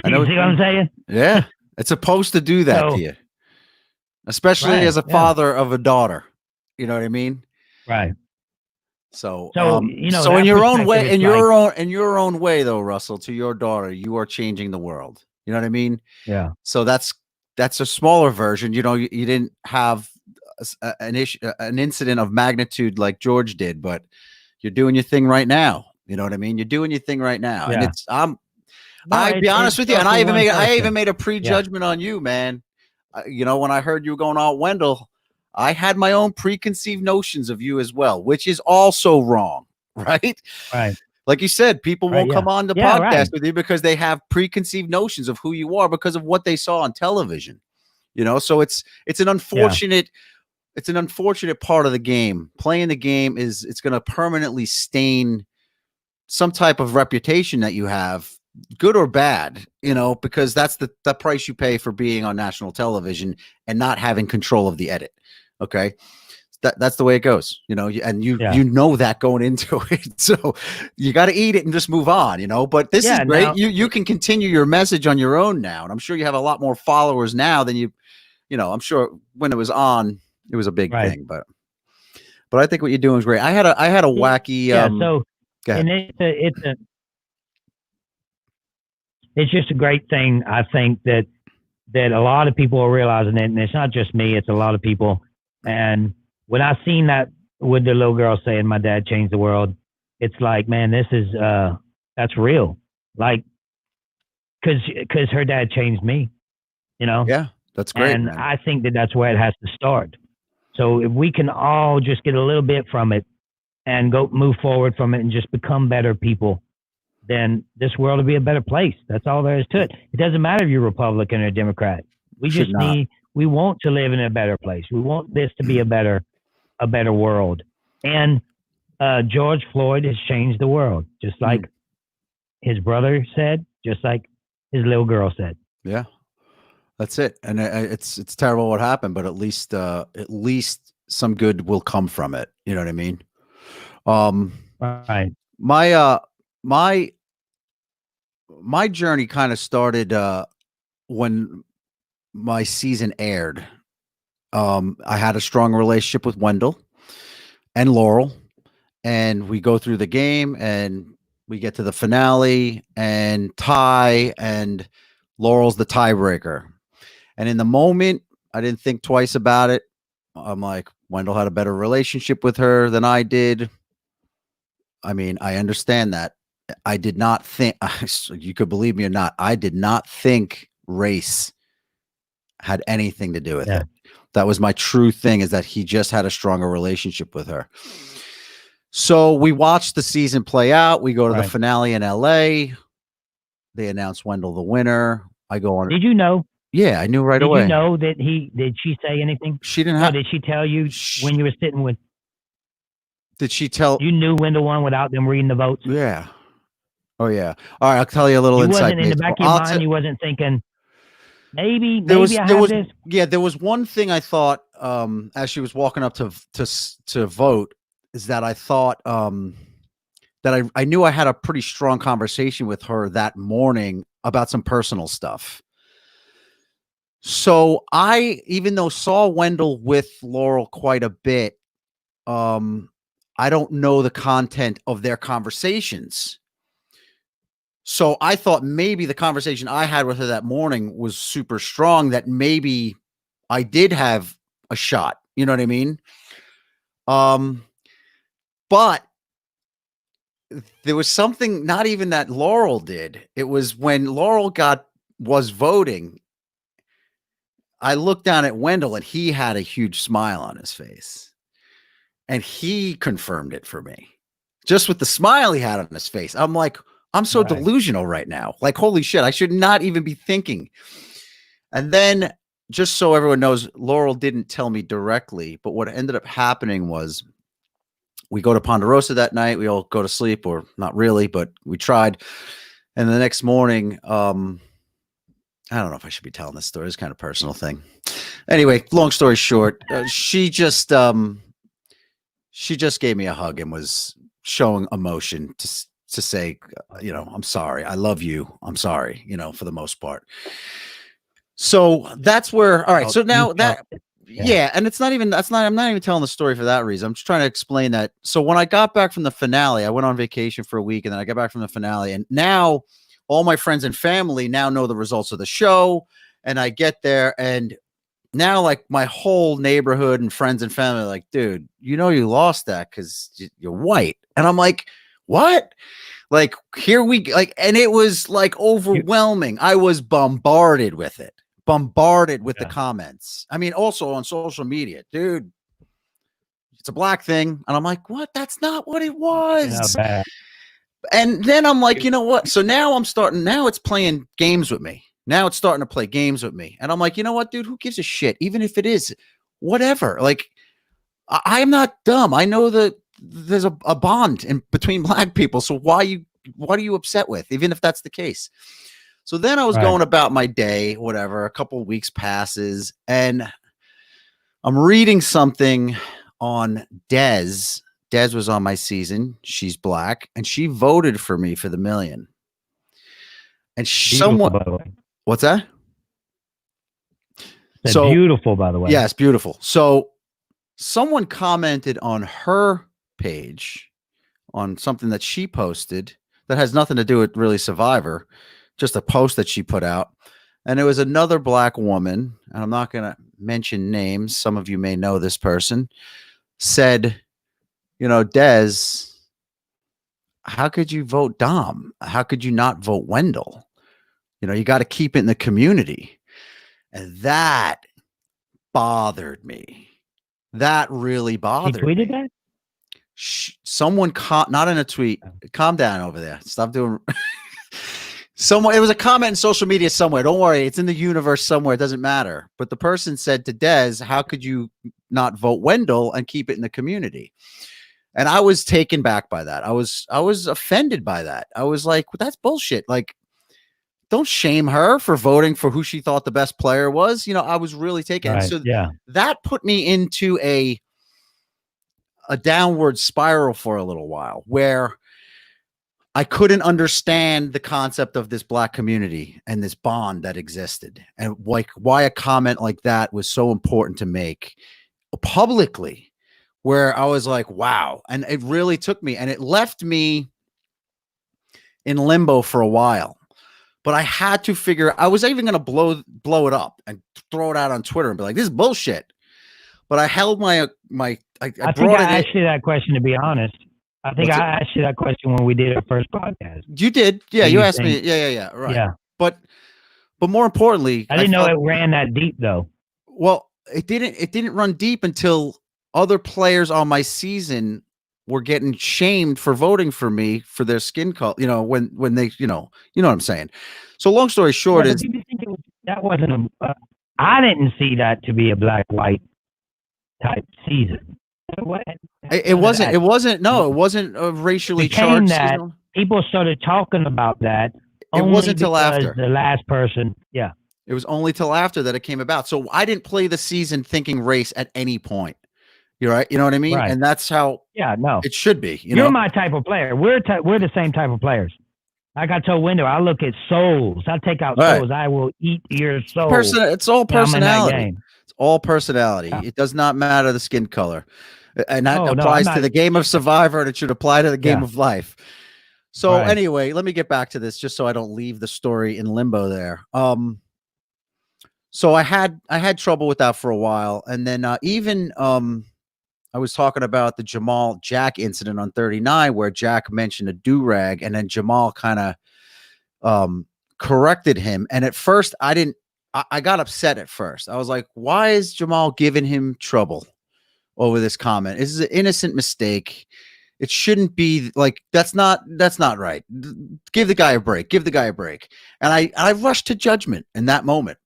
I know. You see what I'm saying? Yeah. It's supposed to do that So, to you, especially right, as a yeah, father of a daughter. You know what I mean? right. So, So, you know, so in that your own perspective, way, it's like, in your own way, though, Russell, to your daughter, you are changing the world. You know what I mean? yeah, So that's a smaller version. You know, you didn't have an incident of magnitude like George did, but you're doing your thing right now. You know what I mean? You're doing your thing right now, and yeah. it's No, I'll be it honest with you, and starts with one I even person. made a Yeah, prejudgment on you, man. You know, when I heard you were going out Wendell, I had my own preconceived notions of you as well, which is also wrong, right? right, Like you said, people right, won't yeah. come on the Yeah, podcast right. with you because they have preconceived notions of who you are because of what they saw on television. You know, so it's an Yeah, unfortunate part of the game. Playing the game it's going to permanently stain some type of reputation that you have, good or bad, you know, because that's the price you pay for being on national television and not having control of the edit. Okay. That's the way it goes, you know, and yeah. you know that going into it. So you got to eat it and just move on, you know, but this is Yeah, great. now, You can continue your message on your own now. And I'm sure you have a lot more followers now than you know, I'm sure when it was on, it was a big right. thing, but I think what you're doing is great. I had a wacky, Yeah, so, go ahead. and it's just a great thing, I think, that a lot of people are realizing it, and it's not just me, it's a lot of people. And when I seen that with the little girl saying my dad changed the world, it's like, man, this is that's real. Like, cause her dad changed me, you know? Yeah, that's great, And man. I think that that's where it has to start. So if we can all just get a little bit from it and go move forward from it and just become better people, then this world will be a better place. That's all there is to it. It doesn't matter if you're Republican or Democrat. Should not. We want to live in a better place. We want this to be a better world. And George Floyd has changed the world, just like his brother said, just like his little girl said. Yeah, that's it. And it's terrible what happened, but at least some good will come from it. You know what I mean? Um, Right. my my my journey kind of started when my season aired. I had a strong relationship with Wendell and Laurel, and we go through the game and we get to the finale and tie, and Laurel's the tiebreaker. And in the moment, I didn't think twice about it. I'm like, Wendell had a better relationship with her than I did. I mean, I understand that. I did not think, you could believe me or not, I did not think race had anything to do with Yeah. it. That was my true thing, is that he just had a stronger relationship with her. So we watched the season play out. We go to the finale in LA. They announce Wendell the winner. I go on. Did you know? Yeah, I knew right Did away. you know that did she say anything? She didn't No, have. did she tell you when you were sitting with? Did she tell? You knew Wendell won without them reading the votes? Yeah. Oh, yeah. All right, I'll tell you a little You inside wasn't in the back of your mind, you wasn't thinking, maybe I have this? Yeah, there was one thing I thought, as she was walking up to vote, is that I thought, that I knew I had a pretty strong conversation with her that morning about some personal stuff. So I, even though saw Wendell with Laurel quite a bit, I don't know the content of their conversations. So I thought maybe the conversation I had with her that morning was super strong, that maybe I did have a shot. You know what I mean? But there was something, not even that Laurel did. It was when Laurel was voting, I looked down at Wendell and he had a huge smile on his face. And he confirmed it for me. Just with the smile he had on his face. I'm like, I'm so delusional right now. Like, holy shit, I should not even be thinking. And then, just so everyone knows, Laurel didn't tell me directly, but what ended up happening was, we go to Ponderosa that night. We all go to sleep, or not really, but we tried. And the next morning, I don't know if I should be telling this story. It's kind of a personal thing. Anyway, long story short, she just gave me a hug and was showing emotion, to say, I'm sorry. I love you. I'm sorry, for the most part. So that's where, all right. So now that, yeah. And I'm not even telling the story for that reason. I'm just trying to explain that. So when I got back from the finale, I went on vacation for a week and then I got back from the finale, and now all my friends and family now know the results of the show. And I get there, and now like my whole neighborhood and friends and family are like, dude, you lost that because you're white. And I'm like, what? Like, here we like, and it was like overwhelming. I was bombarded with it. Bombarded with the comments. I mean, also on social media, dude, it's a black thing. And I'm like, what? That's not what it was. And then I'm like, you know what? So now now it's playing games with me. Now it's starting to play games with me. And I'm like, you know what, dude, who gives a shit? Even if it is whatever, like I'm not dumb. I know that there's a bond in between black people. So what are you upset with? Even if that's the case. So then I was going about my day, whatever, a couple of weeks passes, and I'm reading something on Des. Des was on my season. She's black, and she voted for me for the million. And someone, what's that? That's beautiful, by the way. Yeah, it's beautiful. So someone commented on her page on something that she posted that has nothing to do with really Survivor, just a post that she put out. And it was another black woman, and I'm not going to mention names. Some of you may know this person, said, Des, how could you vote Dom? How could you not vote Wendell? You got to keep it in the community. And that bothered me. That really bothered me. She tweeted that? Someone, not in a tweet. Calm down over there. Stop doing... It was a comment in social media somewhere. Don't worry. It's in the universe somewhere. It doesn't matter. But the person said to Des, how could you not vote Wendell and keep it in the community? And I was taken back by that. I was offended by that. I was like, well, that's bullshit. Like, don't shame her for voting for who she thought the best player was. I was really taken. Right, so that put me into a downward spiral for a little while where I couldn't understand the concept of this black community and this bond that existed, and like why a comment like that was so important to make publicly, where I was like, wow. And it really took me, and it left me in limbo for a while, but I had to figure, I was even going to blow it up and throw it out on Twitter and be like, this is bullshit. But I held I think I asked you that question, to be honest. I think I asked you that question when we did our first podcast. You did. Yeah. You asked me. Yeah. Right. Yeah. But more importantly, I didn't know it ran that deep though. Well, it didn't run deep until other players on my season were getting shamed for voting for me for their skin color, when they, you know what I'm saying? So long story short is that wasn't I didn't see that to be a black-white type season. It wasn't a racially charged season. People started talking about that. It wasn't till after the last person. Yeah. It was only till after that it came about. So I didn't play the season thinking race at any point. You're right. You know what I mean? Right. And that's how it should be. You're my type of player. We're the same type of players. Like I told Wendell, I look at souls. I take out souls. I will eat your soul. It's all personality. It's all personality. Yeah. It does not matter the skin color. And that applies to the game of Survivor, and it should apply to the game of life. So anyway, let me get back to this just so I don't leave the story in limbo there. So I had trouble with that for a while. And then I was talking about the Jamal Jack incident on 39, where Jack mentioned a do-rag, and then Jamal kind of corrected him. And at first I got upset at first. I was like, why is Jamal giving him trouble over this comment? This is an innocent mistake. It shouldn't be like, that's not right. Give the guy a break. And I rushed to judgment in that moment.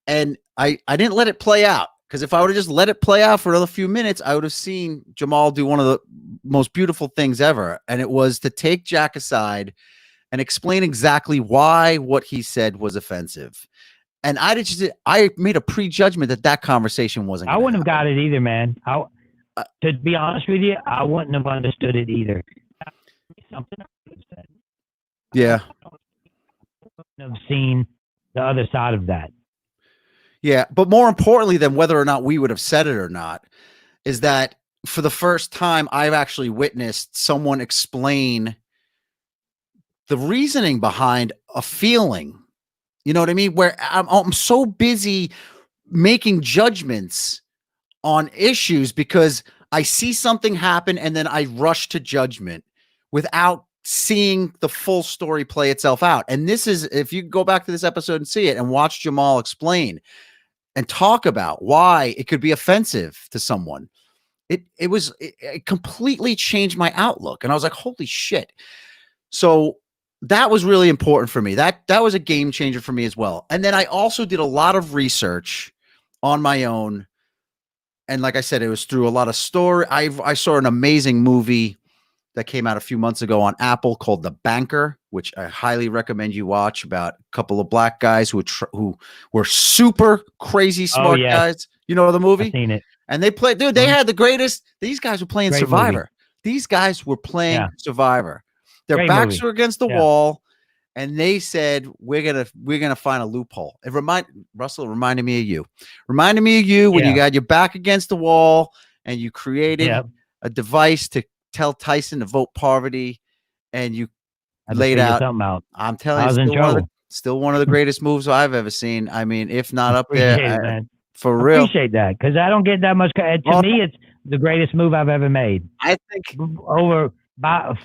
And I didn't let it play out, because if I would have just let it play out for another few minutes, I would have seen Jamal do one of the most beautiful things ever. And it was to take Jack aside and explain exactly why what he said was offensive. And I made a prejudgment that conversation wasn't. I wouldn't have got it either, man. To be honest with you, I wouldn't have understood it either. Something I could have said. Yeah. Have seen the other side of that. Yeah. But more importantly than whether or not we would have said it or not, is that for the first time, I've actually witnessed someone explain the reasoning behind a feeling. You know what I mean? Where I'm so busy making judgments on issues because I see something happen and then I rush to judgment without seeing the full story play itself out. And this is, if you go back to this episode and see it and watch Jamal explain and talk about why it could be offensive to someone, it completely changed my outlook. And I was like, holy shit. So that was really important for me. That was a game changer for me as well. And then I also did a lot of research on my own. And like I said, it was through a lot of story. I saw an amazing movie that came out a few months ago on Apple called The Banker, which I highly recommend you watch, about a couple of black guys who were super crazy smart guys. You know the movie? I've seen it. And they played, dude, they had the greatest. These guys were playing Great Survivor. movie. These guys were playing Survivor. Their Great backs movie. were against the wall. And they said, we're gonna find a loophole. Russell reminded me of you. Reminded me of you when you got your back against the wall and you created a device to tell Tyson to vote poverty, and you laid out. I'm telling you, still one of the greatest moves I've ever seen. I mean, if not up there, for real. I appreciate that, because I don't get that much. To me, it's the greatest move I've ever made. I think over by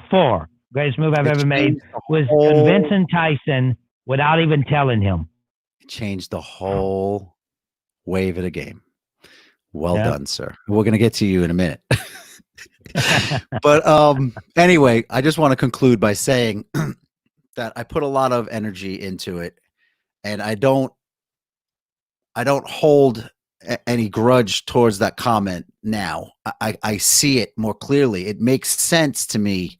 four. Greatest move I've ever made was convincing Tyson without even telling him. It changed the whole wave of the game. Well done, sir. We're going to get to you in a minute. But anyway, I just want to conclude by saying that I put a lot of energy into it, and I don't hold any grudge towards that comment now. I see it more clearly. It makes sense to me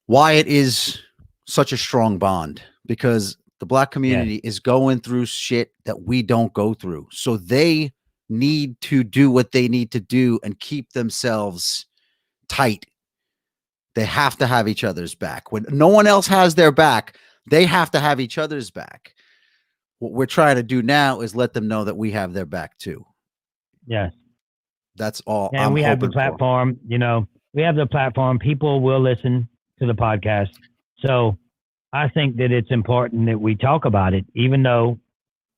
why it is such a strong bond, because the black community is going through shit that we don't go through. So they need to do what they need to do and keep themselves tight. They have to have each other's back. When no one else has their back, they have to have each other's back. What we're trying to do now is let them know that we have their back too. Yes. That's all. And we have the platform, we have the platform. People will listen to the podcast. So I think that it's important that we talk about it, even though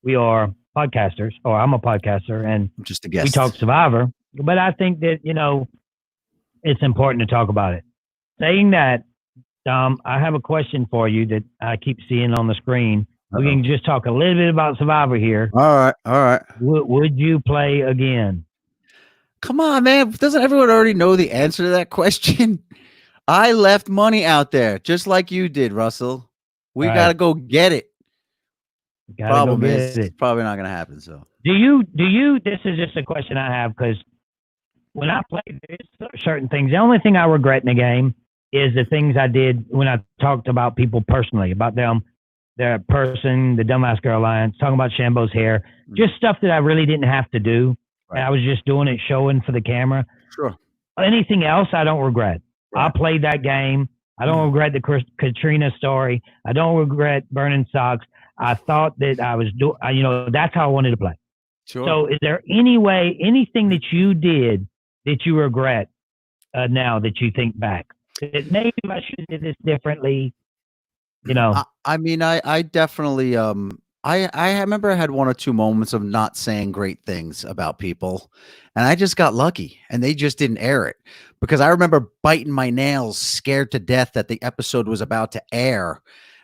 we are podcasters, or I'm a podcaster and I'm just a guest. We talk Survivor, but I think that, it's important to talk about it. Saying that, I have a question for you that I keep seeing on the screen. We can just talk a little bit about Survivor here. All right. Would you play again? Come on, man. Doesn't everyone already know the answer to that question? I left money out there just like you did, Russell. We got to go get it. Problem is, it's probably not going to happen. So do you, this is just a question I have, because when I played, there's certain things. The only thing I regret in the game is the things I did when I talked about people personally, about them, their person, the Dumbass Girl Alliance, talking about Shambo's hair, just stuff that I really didn't have to do. And I was just doing it, showing for the camera. Sure. Anything else, I don't regret. I played that game. I don't regret the Katrina story. I don't regret burning socks. I thought that I was doing, that's how I wanted to play. Sure. So is there anything that you did that you regret now that you think back? That maybe I should have did this differently, I mean, I definitely, I remember I had one or two moments of not saying great things about people, and I just got lucky, and they just didn't air it, because I remember biting my nails, scared to death that the episode was about to air,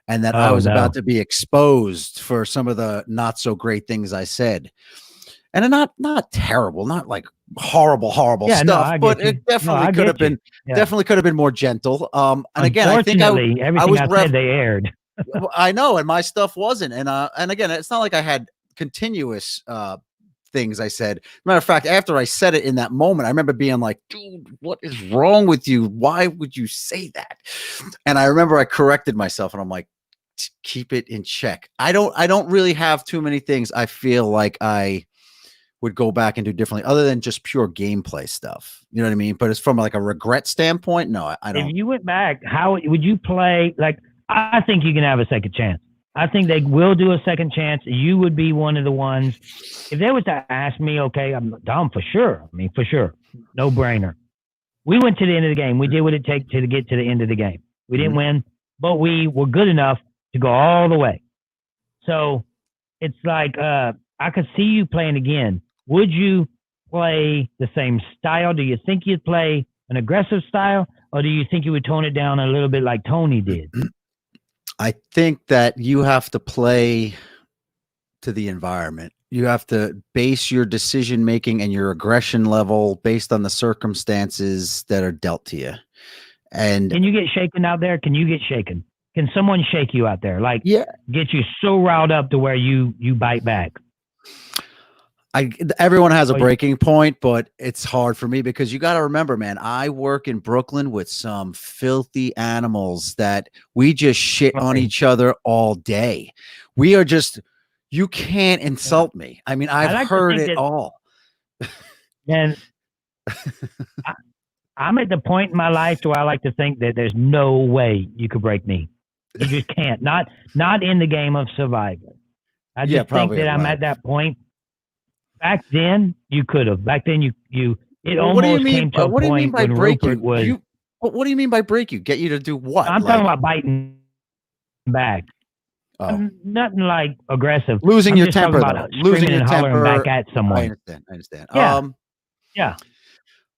and that I was about to be exposed for some of the not so great things I said. And not terrible, not like horrible stuff, but it definitely could have been more gentle. And again, I think everything I said they aired. I know, and my stuff wasn't. And again, it's not like I had continuous things I said. Matter of fact, after I said it in that moment, I remember being like, dude, what is wrong with you? Why would you say that? And I remember I corrected myself, and I'm like, keep it in check. I don't really have too many things I feel like I would go back and do differently other than just pure gameplay stuff. You know what I mean? But it's from like a regret standpoint. No, I don't. If you went back, how would you play? Like, I think you can have a second chance. I think they will do a second chance. You would be one of the ones. If they was to ask me, okay, I'm Dom for sure. I mean, for sure. No brainer. We went to the end of the game. We did what it takes to get to the end of the game. We didn't win, but we were good enough to go all the way. So it's like, I could see you playing again. Would you play the same style? Do you think you'd play an aggressive style, or do you think you would tone it down a little bit like Tony did? I think that you have to play to the environment. You have to base your decision making and your aggression level based on the circumstances that are dealt to you. And can you get shaken out there? Can you get shaken? Can someone shake you out there? Like, get you so riled up to where you bite back? Everyone has a breaking point, but it's hard for me because you got to remember, man, I work in Brooklyn with some filthy animals that we just shit on each other all day. We are just, you can't insult me. I mean, I've heard it all. And I'm at the point in my life where I like to think that there's no way you could break me. You just can't. Not in the game of Survivor. I just think that I'm at that point. Back then, you could have. Back then, it almost came to a point when Rupert was. What do you mean by break you? Get you to do what? I'm talking about biting back. Nothing like aggressive. Losing your temper. Losing your temper. Back at someone. I understand. Yeah.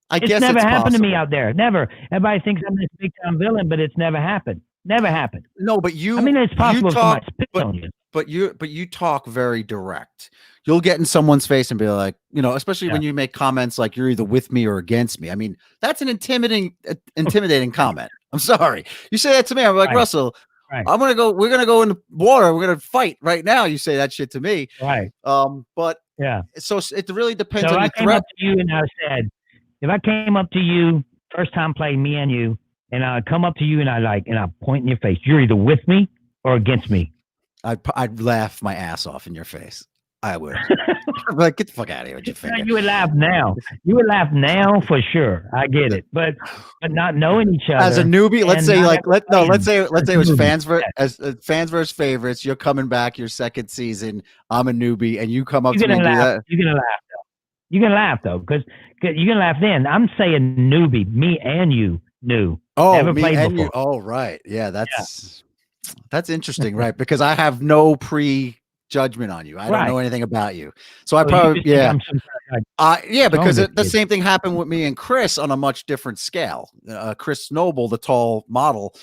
I guess it's never happened to me out there. Never. Everybody thinks I'm this big time villain, but it's never happened. Never happened. No, but you. I mean, it's possible to spit on you. But you talk very direct. You'll get in someone's face and be like, especially when you make comments like you're either with me or against me. I mean, that's an intimidating comment. I'm sorry. You say that to me. I'm like, Russell, we're going to go in the water. We're going to fight right now. You say that shit to me. Right. But so it really depends on your threat. I came up to you and I said, if I came up to you, first time playing me and you, and I come up to you and I point in your face, you're either with me or against me. I'd laugh my ass off in your face. I would. I'm like, get the fuck out of here with your finger. You would laugh now. You would laugh now for sure. I get it. But not knowing each other. As a newbie, let's say it was fans versus favorites. You're coming back your second season. I'm a newbie, and you come up to me and do that. You're gonna laugh though. You're gonna laugh though, because you're gonna laugh then. I'm saying newbie, me and you knew. Oh, never me played and before. you. Oh, right. Yeah, that's interesting, right? Because I have no prejudgment on you. I don't know anything about you. So I probably, because the same thing happened with me and Chris on a much different scale. Chris Noble, the tall model,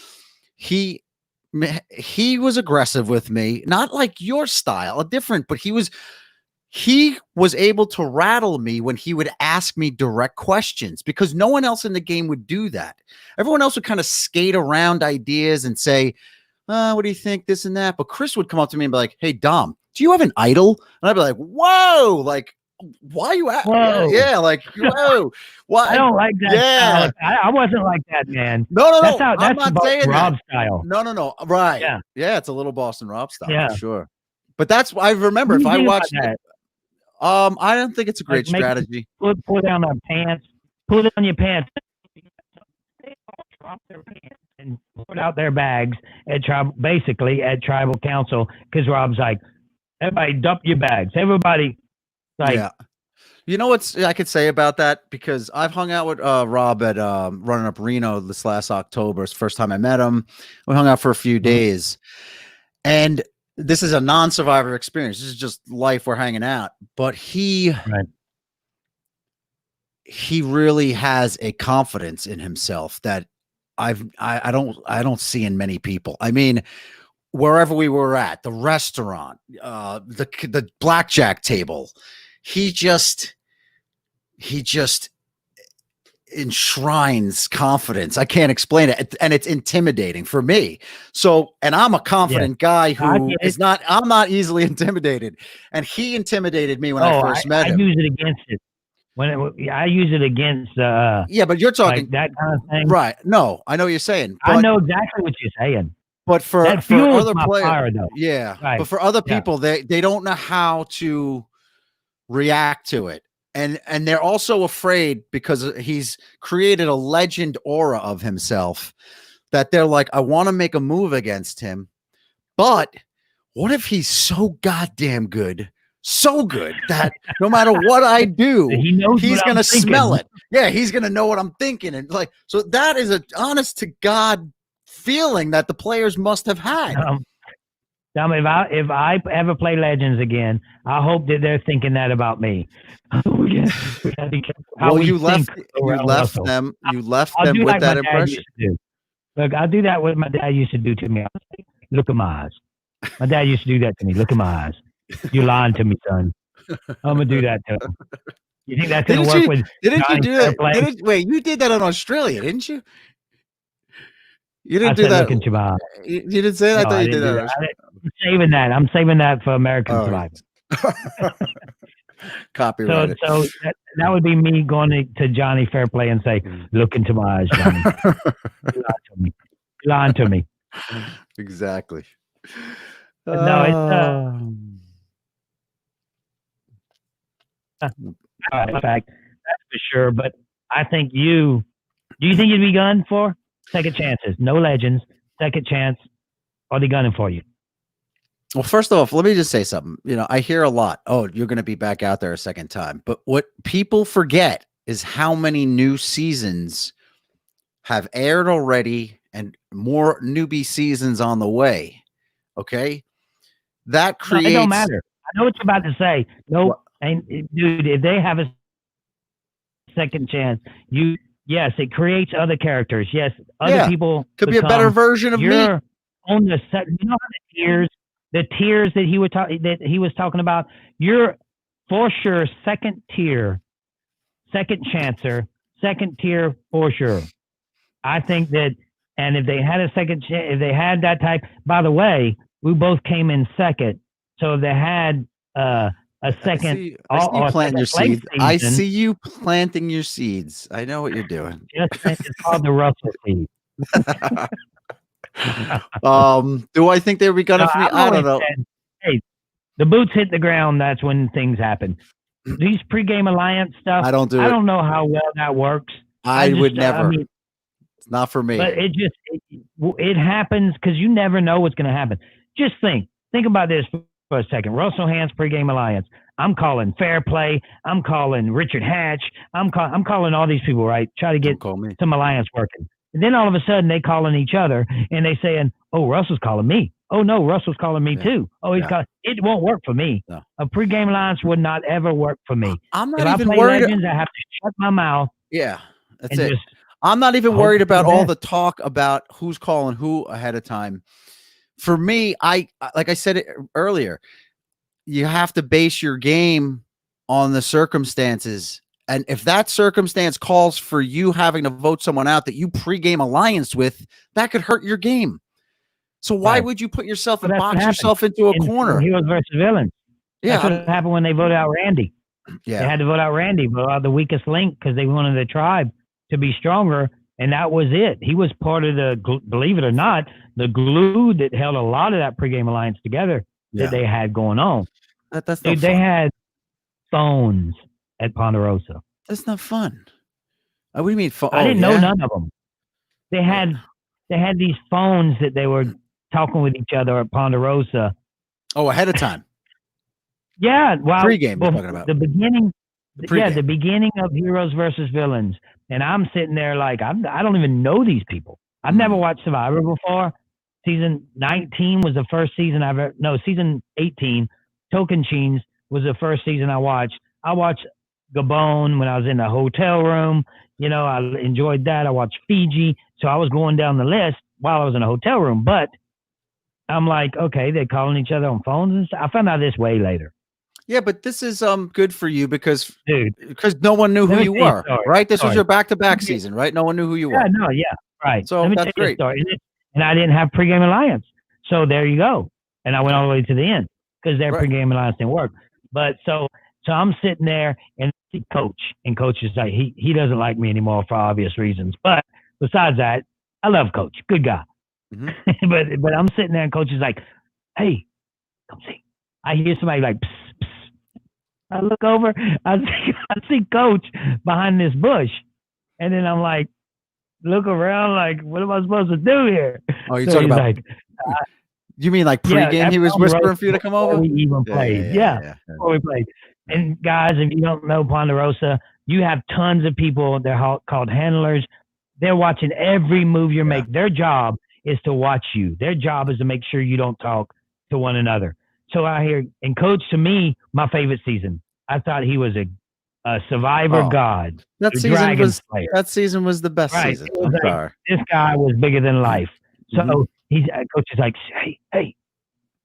he was aggressive with me, not like your style, different, but he was able to rattle me when he would ask me direct questions because no one else in the game would do that. Everyone else would kind of skate around ideas and say, what do you think? This and that. But Chris would come up to me and be like, hey, Dom, do you have an idol? And I'd be like, whoa, like, why are you at? Yeah, like, whoa. Why? I don't like that. Yeah. I wasn't like that, man. No. That's I'm not saying Rob style. No. Right. Yeah. It's a little Boston Rob style for sure. But that's, I remember if I watched that. I don't think it's a great strategy. Pull down our pants. Pull down your pants. Drop their pants and put out their bags at tribal council because Rob's like, everybody dump your bags. Everybody, like, You know what I could say about that? Because I've hung out with Rob at Running Up Reno this last October. It's the first time I met him. We hung out for a few days, and this is a non-survivor experience. This is just life. We're hanging out, but he really has a confidence in himself that I don't see in many people. I mean, wherever we were at, the restaurant, the blackjack table, he just enshrines confidence. I can't explain it. And it's intimidating for me. So, and I'm a confident guy who is not, I'm not easily intimidated. And he intimidated me when I first met him. I use it against it. I use it against, but you're talking like that kind of thing. Right. No, I know what you're saying. I know exactly what you're saying. But for other players, fire, but for other people, they don't know how to react to it. And they're also afraid because he's created a legend aura of himself that they're like, I want to make a move against him, but what if he's so goddamn good, so good that no matter what I do, he's going to smell it. Yeah, he's going to know what I'm thinking. And like, so that is an honest to God feeling that the players must have had. Tell me, if I ever play Legends again, I hope that they're thinking that about me. Well, you left them with that impression. Look, I'll do that what my dad used to do to me. Look at my eyes. My dad used to do that to me. Look at my eyes. You're lying to me, son. I'm gonna do that to him. You think that's gonna work with? Didn't you do that? Wait, you did that in Australia, didn't you? You didn't do that. Look into my eyes. You didn't say that. No, I thought you did that. I'm saving that. I'm saving that for American survivors. Copyright. So that would be me going to Johnny Fairplay and say, "Look into my eyes, Johnny. You lying to me." Exactly. No, it's in fact, that's for sure. But I think do you think you'd be gunning for second chances? No Legends, second chance. Are they gunning for you? Well, first off, let me just say something. You know, I hear a lot, oh, you're going to be back out there a second time. But what people forget is how many new seasons have aired already and more newbie seasons on the way. Okay? That creates... No, it don't matter. I know what you're about to say. No, and dude, if they have a second chance, yes, it creates other characters. Yes, other people could be a better version of me. On the set, you know how the tiers that he was talking about. You're for sure second tier, second chancer, second tier for sure. I think that, and if they had a second, if they had that type. By the way, we both came in second, so if they had a second, I see you planting your seeds. Season, I see you planting your seeds. I know what you're doing. It's called the Russell seed. Do I think they would be gunning for me? I don't know. Hey, the boots hit the ground. That's when things happen. These pregame alliance stuff. I don't know how well that works. I would never. It's not for me. But it happens because you never know what's going to happen. Just think about this for a second. Russell Hantz pregame alliance. I'm calling Fair Play. I'm calling Richard Hatch. I'm calling all these people, right? Try to get some alliance working. And then all of a sudden they calling each other and they saying, "Oh, Russell's calling me. Oh no, Russell's calling me too. Oh, he's calling." It won't work for me. No. A pregame alliance would not ever work for me. I'm not even worried. Legends, I have to shut my mouth. Yeah, that's it. I'm not even worried about all the talk about who's calling who ahead of time. For me, like I said it earlier, you have to base your game on the circumstances. And if that circumstance calls for you having to vote someone out that you pregame alliance with, that could hurt your game. So why would you put yourself and box yourself into a corner? Heroes versus villains. Yeah, that's what happened when they voted out Randy. Yeah, they had to vote out Randy, vote out the weakest link because they wanted the tribe to be stronger, and that was it. He was part of the, believe it or not, the glue that held a lot of that pregame alliance together that they had going on. That's Dude, they had phones at Ponderosa. That's not fun. What do you mean? I didn't know none of them. They had these phones that they were talking with each other at Ponderosa. Oh, ahead of time. Yeah, well, pregame. You're talking about the beginning. The beginning of Heroes versus Villains, and I'm sitting there like I don't even know these people. I've never watched Survivor before. Season 19 was the first season season 18. Tocantins was the first season I watched. I watched Gabon when I was in the hotel room. You know, I enjoyed that. I watched Fiji. So I was going down the list while I was in a hotel room. But I'm like, okay, they're calling each other on phones and stuff. I found out this way later. Yeah, but this is good for you because no one knew who you were, right? This was your back-to-back season, right? No one knew who you were. Right. So that's great. And I didn't have pregame alliance. So there you go. And I went all the way to the end because their pregame alliance didn't work. But so I'm sitting there and coach is like, he doesn't like me anymore for obvious reasons. But besides that, I love Coach. Good guy. Mm-hmm. but I'm sitting there and Coach is like, "Hey, come see." I hear somebody like, "Psst, psst." I look over, I see Coach behind this bush, and then I'm like, look around, like, what am I supposed to do here? Oh, you're So talking he's about. like, You mean like yeah, pregame? that's He was whispering for you to come before over. we even Yeah, yeah, played. yeah, Yeah, yeah, before we played. yeah. And guys, if you don't know Ponderosa, you have tons of people. They're called handlers. They're watching every move you Yeah. make. Their job is to watch you. Their job is to make sure you don't talk to one another. So I hear, and Coach, to me, my favorite season. I thought he was a survivor Oh, god, that a season Dragons was player. that season was the best Right. season. It was I'm like sorry. this guy was bigger than life. Mm-hmm. So he's Coach is like, hey, hey.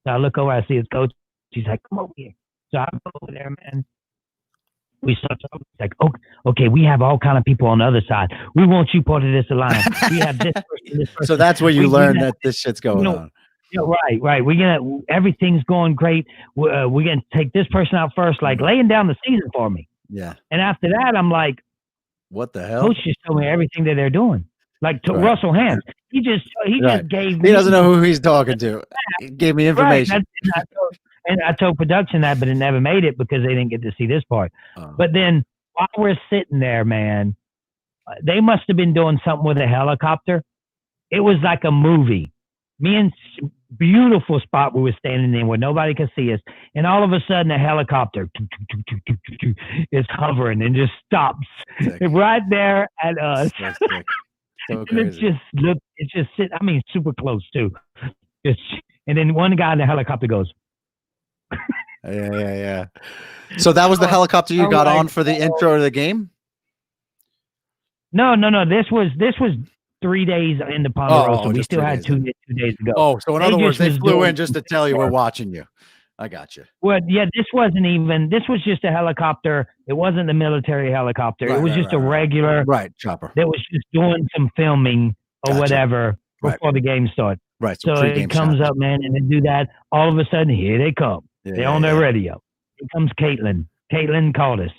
So I look over, I see his coach. He's like, come over here. So I go over there, man. We start talking. It's like, okay, we have all kind of people on the other side. We want you part of this alliance. We have this person, this person. So that's where you learn that this shit's going on. Yeah, right. Everything's going great. We're gonna take this person out first, like laying down the season for me. Yeah. And after that, I'm like, what the hell? Coach just told me everything that they're doing. Like to Russell Hantz, he just gave me. He doesn't know who he's talking to. He gave me information. Right. And I told production that, but it never made it because they didn't get to see this part. But then while we're sitting there, man, they must have been doing something with a helicopter. It was like a movie. Me and beautiful spot we were standing in where nobody could see us. And all of a sudden a helicopter is hovering and just stops right there at us. So and it's just super close too. And then one guy in the helicopter goes, yeah. So that was the helicopter you got on for the intro of the game? No. This was 3 days in the Ponderosa. We still had 2 days to go. Oh, so in other words, they flew in just to tell you we're watching you. I got you. Well, yeah, this was just a helicopter. It wasn't the military helicopter. It was just a regular chopper that was just doing some filming or whatever before the game started. Right. So it comes up, man, and they do that. All of a sudden, here they come. They're on their radio. Here comes Caitlin. Caitlin called us.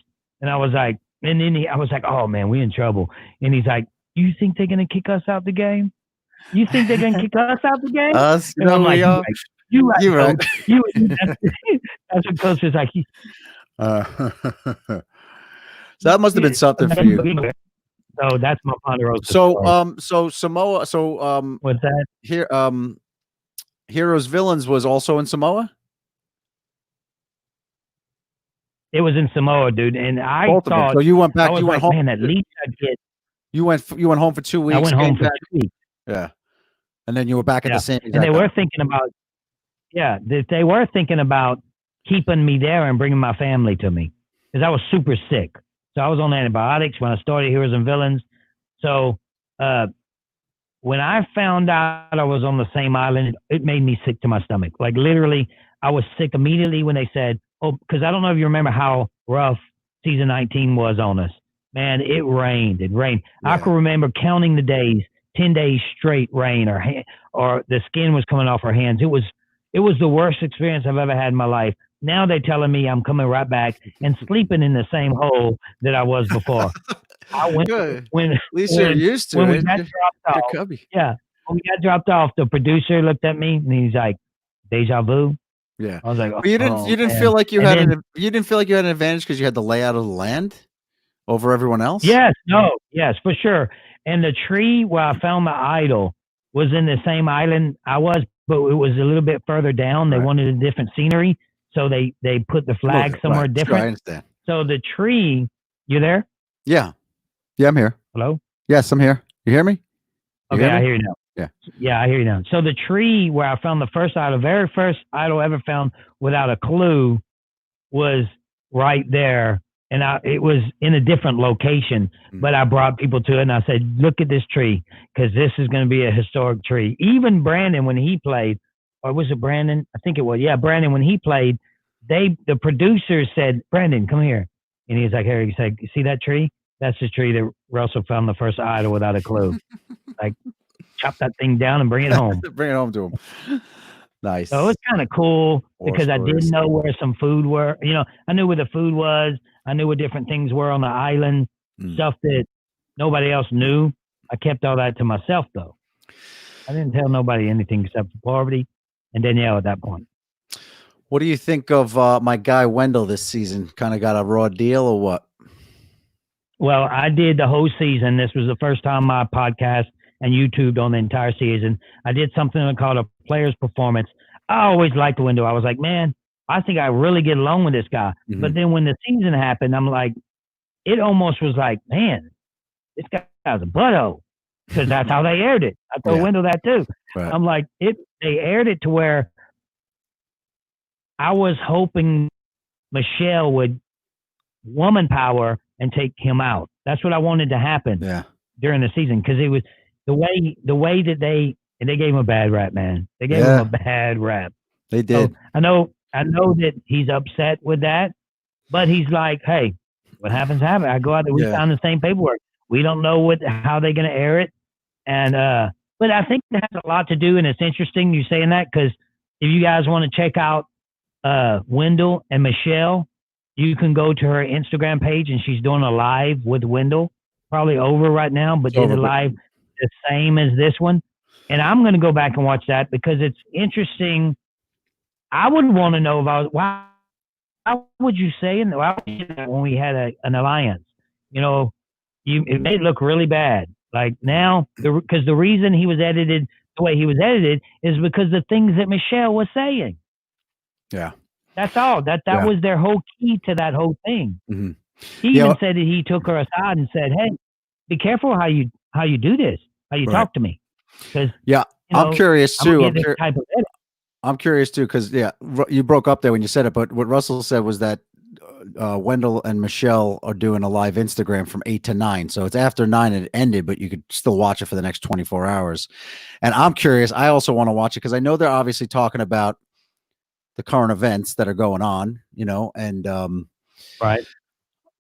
And I was like, I was like, oh, man, we in trouble. And he's like, you think they're going to kick us out the game? You think they're going to kick us out the game? Us? And I'm like, you're right. That's what Coach was like. So that must have been something for you. So that's my Ponderosa. So Samoa. So what's that? Here, Heroes Villains was also in Samoa. It was in Samoa, dude, and I thought. So you went back. You went home. Man, at least I'd get. You went home for 2 weeks. I went home for 2 weeks. Yeah, and then you were back at the same. And they were thinking about. Yeah, they were thinking about keeping me there and bringing my family to me because I was super sick. So I was on antibiotics when I started Heroes and Villains. So when I found out I was on the same island, it made me sick to my stomach. Like literally, I was sick immediately when they said, oh, because I don't know if you remember how rough season 19 was on us. Man, it rained. Yeah. I can remember counting the days, 10 days straight rain or the skin was coming off our hands. It was the worst experience I've ever had in my life. Now they're telling me I'm coming right back and sleeping in the same hole that I was before. I went Good. At least you're used to it. When we got dropped off, when we got dropped off, the producer looked at me and he's like, "Deja vu." Yeah, I was like, you didn't feel like you had an advantage because you had the layout of the land over everyone else. Yes, for sure. And the tree where I found the idol was in the same island I was, but it was a little bit further down. They wanted a different scenery. So they put the flag somewhere different. Sure, I understand. So the tree, you there? Yeah, I'm here. Hello? Yes, I'm here. You hear me? I hear you now. Yeah, I hear you now. So the tree where I found the very first idol ever found without a clue was right there. And it was in a different location, but I brought people to it and I said, look at this tree, because this is going to be a historic tree. Even Brandon, when he played, or was it Brandon? I think it was. Yeah, Brandon, when he played, the producers said, Brandon, come here. And he's like, here, he's like, you see that tree? That's the tree that Russell found the first idol without a clue. Like, chop that thing down and bring it home. Bring it home to him. Nice. So it was kind of cool because I did know where some food were. You know, I knew where the food was. I knew what different things were on the island, stuff that nobody else knew. I kept all that to myself, though. I didn't tell nobody anything except for Poverty and Danielle at that point. What do you think of my guy Wendell this season? Kind of got a raw deal or what? Well, I did the whole season. This was the first time my podcast and YouTube on the entire season. I did something called a player's performance. I always liked Wendell. I was like, man, I think I really get along with this guy. Mm-hmm. But then when the season happened, I'm like, it almost was like, man, this guy's a butthole. Because that's how they aired it. I told Wendell that too. Right. I'm like, they aired it to where I was hoping Michelle would woman power and take him out. That's what I wanted to happen during the season, because it was the way that they gave him a bad rap, man. They gave him a bad rap. They did. So I know that he's upset with that, but he's like, hey, what happens happens. I go out there, we sign the same paperwork. We don't know how they're going to air it, and but I think it has a lot to do, and it's interesting you saying that, because if you guys want to check out Wendell and Michelle, you can go to her Instagram page, and she's doing a live with Wendell, probably over right now, but did a live the same as this one. And I'm going to go back and watch that because it's interesting. I would want to know about why would you say that when we had an alliance? You know, it made it look really bad. Like now, because the reason he was edited the way he was edited is because the things that Michelle was saying. Yeah. That's all. That was their whole key to that whole thing. Mm-hmm. He even said that he took her aside and said, "Hey, be careful how you do this, how you talk to me." Because I'm curious too. I'm curious too because you broke up there when you said it, but what Russell said was that Wendell and Michelle are doing a live Instagram from 8 to 9, so it's after 9 and it ended, but you could still watch it for the next 24 hours. And I'm curious. I also want to watch it because I know they're obviously talking about the current events that are going on, you know, and right.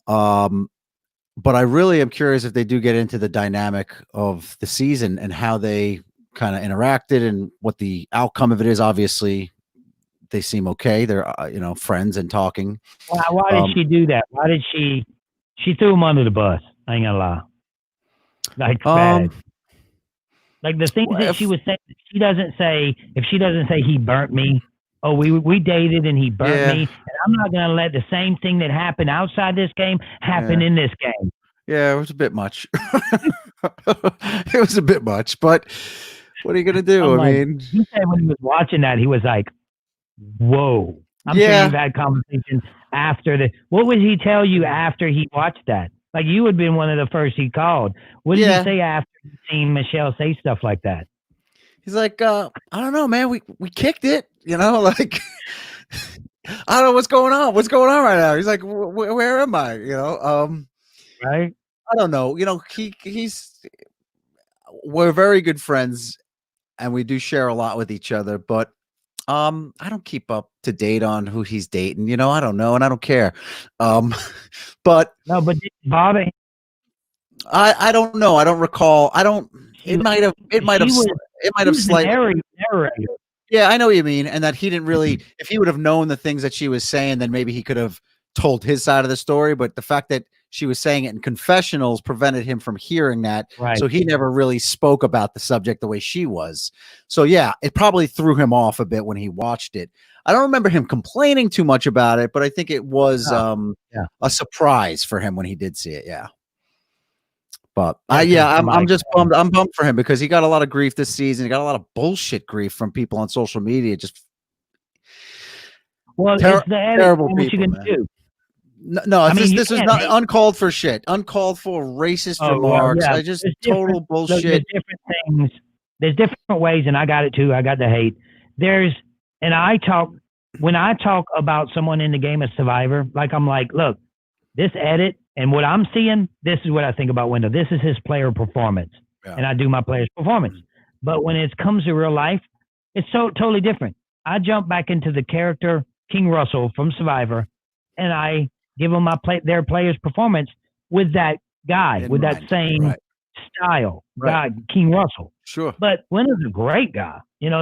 But I really am curious if they do get into the dynamic of the season and how they kind of interacted and what the outcome of it is. Obviously, they seem okay. They're friends and talking. Why did she do that? Why did she threw him under the bus? I ain't gonna lie. Like bad. Like the things that she was saying, if she doesn't say he burnt me. Oh, we dated and he burnt me, and I'm not going to let the same thing that happened outside this game happen in this game. Yeah, it was a bit much. It was a bit much, but what are you going to do? I mean, he said when he was watching that, he was like, whoa. I'm sure you've had conversations after the. What would he tell you after he watched that? Like you had been one of the first he called. What did he say after you seen Michelle say stuff like that? He's like, I don't know, man. We kicked it, like I don't know what's going on. What's going on right now? He's like, where am I? Right. I don't know. We're very good friends and we do share a lot with each other, but I don't keep up to date on who he's dating. I don't know, and I don't care. But no, but did it bother him? I don't know. I don't recall. I don't. It might have slightly. Yeah, I know what you mean, and that he didn't really. If he would have known the things that she was saying, then maybe he could have told his side of the story. But the fact that she was saying it in confessionals prevented him from hearing that. Right. So he never really spoke about the subject the way she was. So yeah, it probably threw him off a bit when he watched it. I don't remember him complaining too much about it, but I think it was a surprise for him when he did see it. Yeah. But I'm just bummed. I'm bummed for him because he got a lot of grief this season. He got a lot of bullshit grief from people on social media. Just it's the terrible people. What you gonna do? No, this is not uncalled for shit. Uncalled for racist remarks. Well, I just total bullshit. There's different things. There's different ways, and I got it too. I got the hate. When I talk about someone in the game of Survivor, like I'm like, look, this edit. And what I'm seeing, this is what I think about Wendell. This is his player performance, and I do my player's performance. But when it comes to real life, it's so totally different. I jump back into the character King Russell from Survivor, and I give them their player's performance with that guy, with that same style, guy, King Russell. Sure. But Wendell's a great guy,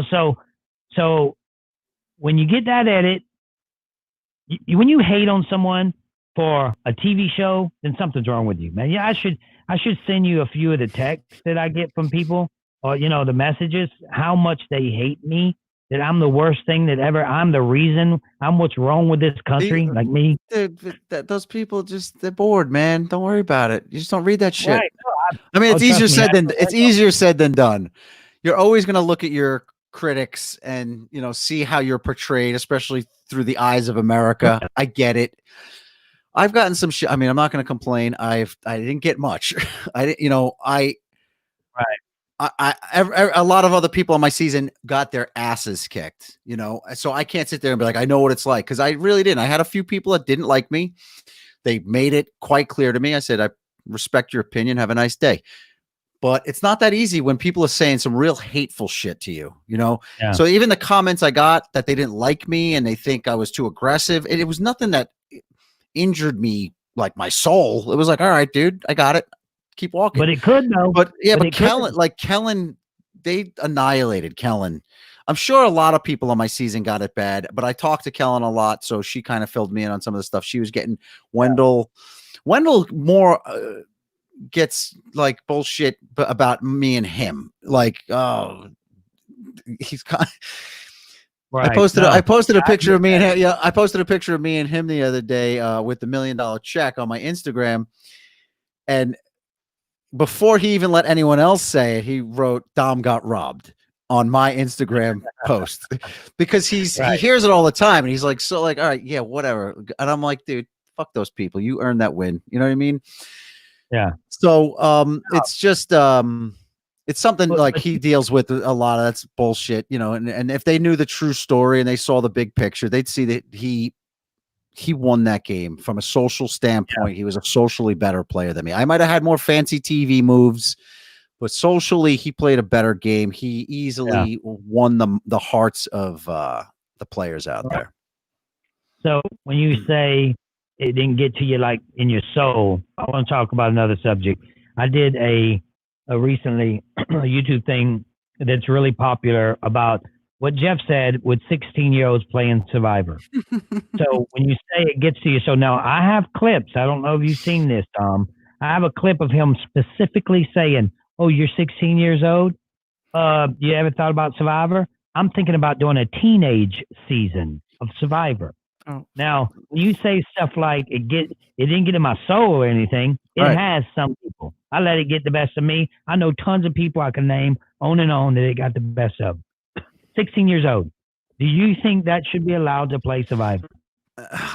So when you get that edit, when you hate on someone for a TV show, then something's wrong with you, man. Yeah, I should send you a few of the texts that I get from people, or the messages, how much they hate me that I'm the worst thing that ever. I'm the reason. I'm what's wrong with this country. Like me. Those people they're bored, man. Don't worry about it. You just don't read that shit. Right. No, I mean, oh, trust me. it's easier said than done. You're always going to look at your critics and see how you're portrayed, especially through the eyes of America. I get it. I've gotten some shit. I mean, I'm not going to complain. I didn't get much. I didn't. Right. A lot of other people on my season got their asses kicked, so I can't sit there and be like, I know what it's like. Cause I really didn't. I had a few people that didn't like me. They made it quite clear to me. I said, I respect your opinion. Have a nice day. But it's not that easy when people are saying some real hateful shit to you, Yeah. So even the comments I got that they didn't like me and they think I was too aggressive, it was nothing that injured me, like my soul. It was like, all right, dude, I got it. Keep walking. But it could though. But Kellen, they annihilated Kellen. I'm sure a lot of people on my season got it bad, but I talked to Kellen a lot, so she kind of filled me in on some of the stuff she was getting. Wendell more gets like bullshit about me and him. Like, oh, he's kind. Right. I posted a picture of me and him. Yeah, I posted a picture of me and him the other day with the $1 million check on my Instagram, and before he even let anyone else say it, he wrote "Dom got robbed" on my Instagram post because he hears it all the time, and he's like, all right, yeah, whatever. And I'm like, dude, fuck those people. You earned that win. You know what I mean? Yeah. So it's just it's something like he deals with a lot of that's bullshit, and if they knew the true story and they saw the big picture, they'd see that he won that game from a social standpoint. Yeah. He was a socially better player than me. I might have had more fancy TV moves, but socially he played a better game. He easily won the hearts of the players out there. So when you say it didn't get to you like in your soul, I want to talk about another subject. I did a recently a YouTube thing that's really popular about what Jeff said with 16-year-olds playing Survivor. So when you say it gets to you, so now I have clips. I don't know if you've seen this, Tom. I have a clip of him specifically saying, "Oh, you're 16 years old. You ever thought about Survivor? I'm thinking about doing a teenage season of Survivor." Oh. Now, when you say stuff like it didn't get in my soul or anything, it has some people. I let it get the best of me. I know tons of people I can name on and on that it got the best of. 16 years old. Do you think that should be allowed to play Survivor?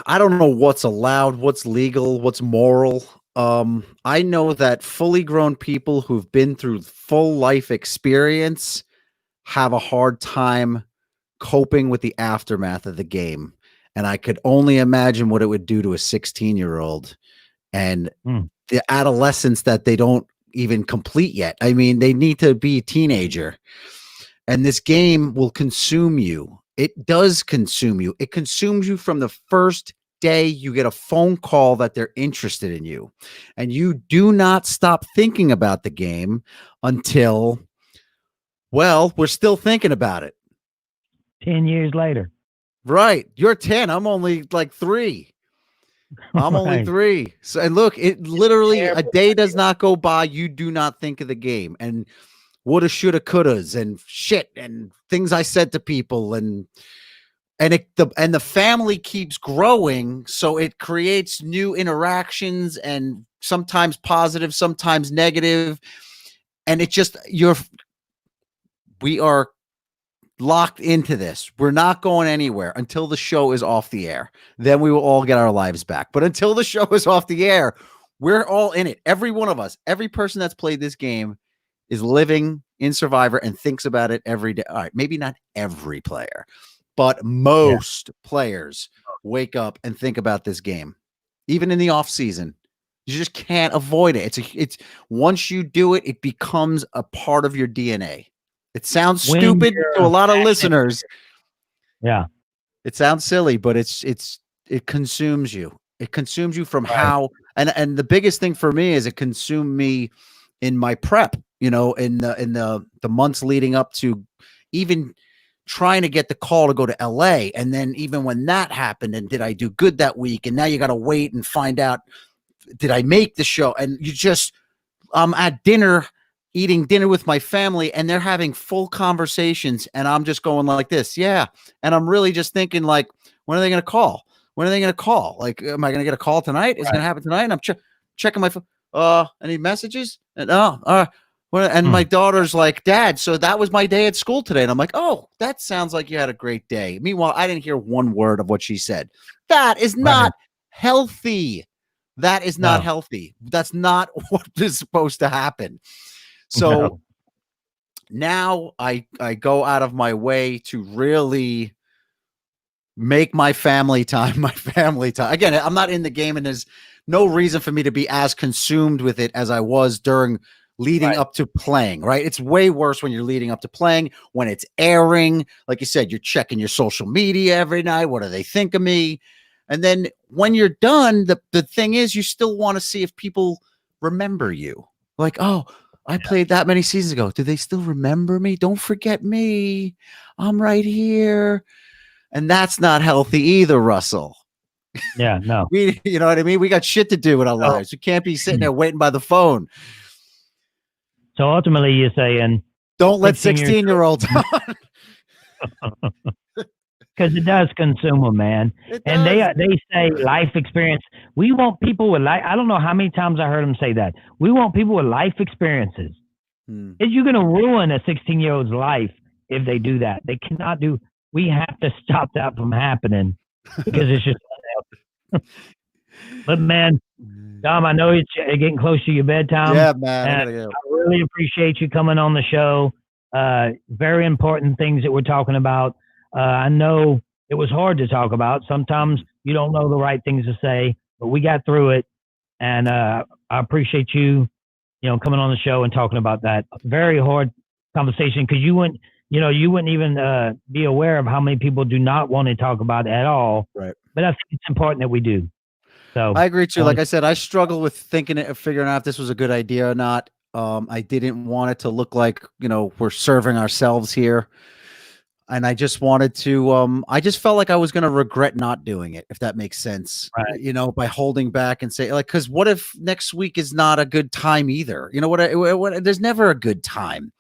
I don't know what's allowed, what's legal, what's moral. I know that fully grown people who've been through full life experience have a hard time coping with the aftermath of the game. And I could only imagine what it would do to a 16-year-old and the adolescence that they don't even complete yet. I mean, they need to be a teenager. And this game will consume you. It does consume you. It consumes you from the first day you get a phone call that they're interested in you. And you do not stop thinking about the game until, well, we're still thinking about it. 10 years later. Right. You're 10. I'm only like 3. I'm only 3. So, and look, it literally a day does not go by. You do not think of the game and woulda, shoulda, couldas and shit and things I said to people and the family keeps growing. So it creates new interactions and sometimes positive, sometimes negative. And it just, we are locked into this. We're not going anywhere until the show is off the air. Then we will all get our lives back. But until the show is off the air, we're all in it. Every one of us, every person that's played this game is living in Survivor and thinks about it every day. All right, maybe not every player, but most players wake up and think about this game. Even in the off season, you just can't avoid it. It's once you do it, it becomes a part of your DNA. It sounds stupid to a lot of listeners. Yeah. It sounds silly, but it consumes you. It consumes you from how, and the biggest thing for me is it consumed me in my prep, in the months leading up to even trying to get the call to go to LA. And then even when that happened, and did I do good that week? And now you got to wait and find out, did I make the show? And I'm at dinner eating dinner with my family and they're having full conversations and I'm just going like this. Yeah. And I'm really just thinking like, when are they going to call? When are they going to call? Like, am I going to get a call tonight? Is it going to happen tonight? And I'm checking my phone. Any messages? And and my daughter's like, Dad, so that was my day at school today. And I'm like, oh, that sounds like you had a great day. Meanwhile, I didn't hear one word of what she said. That is not healthy. That is not healthy. That's not what is supposed to happen. So now I go out of my way to really make my family time my family time. Again, I'm not in the game and there's no reason for me to be as consumed with it as I was during leading up to playing, right? It's way worse when you're leading up to playing, when it's airing. Like you said, you're checking your social media every night. What do they think of me? And then when you're done, the thing is, you still want to see if people remember you. Like, oh, I played that many seasons ago. Do they still remember me? Don't forget me. I'm right here. And that's not healthy either, Russell. Yeah, no. You know what I mean? We got shit to do with our lives. We can't be sitting there waiting by the phone. So ultimately, you're saying, don't let 16-year-olds on. Because it does consume them, man. And they say life experience. We want people with life. I don't know how many times I heard them say that. We want people with life experiences. You're going to ruin a 16-year-old's life if they do that. They cannot do. We have to stop that from happening because it's just unhealthy. But man, Dom, I know it's getting close to your bedtime. Yeah, man. I really appreciate you coming on the show. Very important things that we're talking about. I know it was hard to talk about. Sometimes you don't know the right things to say, but we got through it. And I appreciate you, coming on the show and talking about that. Very hard conversation because you wouldn't even be aware of how many people do not want to talk about it at all. Right. But I think it's important that we do. So I agree too. Like I said, I struggle with figuring out if this was a good idea or not. I didn't want it to look like, we're serving ourselves here. And I just wanted to, I just felt like I was going to regret not doing it, if that makes sense, right. By holding back and say like, cause what if next week is not a good time either? What there's never a good time.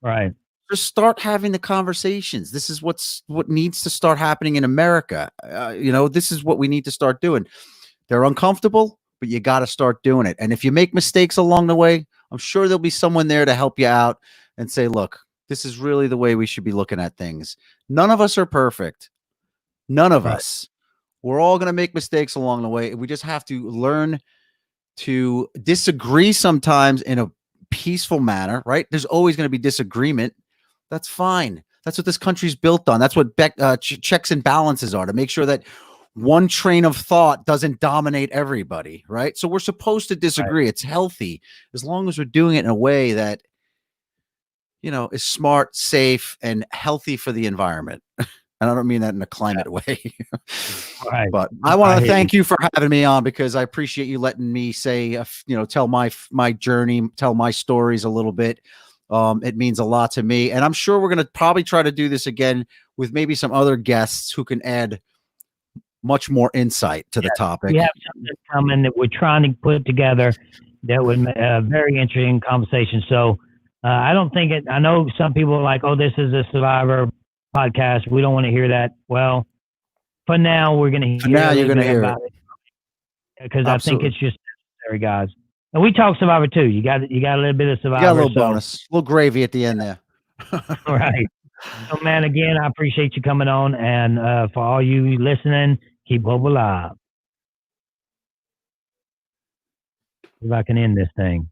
Right. Just start having the conversations. This is what needs to start happening in America. This is what we need to start doing. They're uncomfortable, but you got to start doing it. And if you make mistakes along the way, I'm sure there'll be someone there to help you out and say, look, this is really the way we should be looking at things. None of us are perfect. None of us. We're all going to make mistakes along the way. We just have to learn to disagree sometimes in a peaceful manner, right? There's always going to be disagreement. That's fine. That's what this country's built on. That's what checks and balances are, to make sure that one train of thought doesn't dominate everybody, right? So we're supposed to disagree. Right. It's healthy as long as we're doing it in a way that, is smart, safe, and healthy for the environment. And I don't mean that in a climate way. Right. But I want to thank you for having me on, because I appreciate you letting me say, tell my journey, tell my stories a little bit. It means a lot to me. And I'm sure we're going to probably try to do this again with maybe some other guests who can add much more insight to the topic. We have something coming that we're trying to put together that would a very interesting conversation. So I don't think it. I know some people are like, "Oh, this is a Survivor podcast. We don't want to hear that." Well, for now, we're going to hear. For now, you're going to hear it because I think it's just necessary, guys. And we talk Survivor too. You got a little bit of Survivor. You got a little bonus, a little gravy at the end there. Right. So, man, again, I appreciate you coming on, and for all you listening, keep hope alive. If I can end this thing.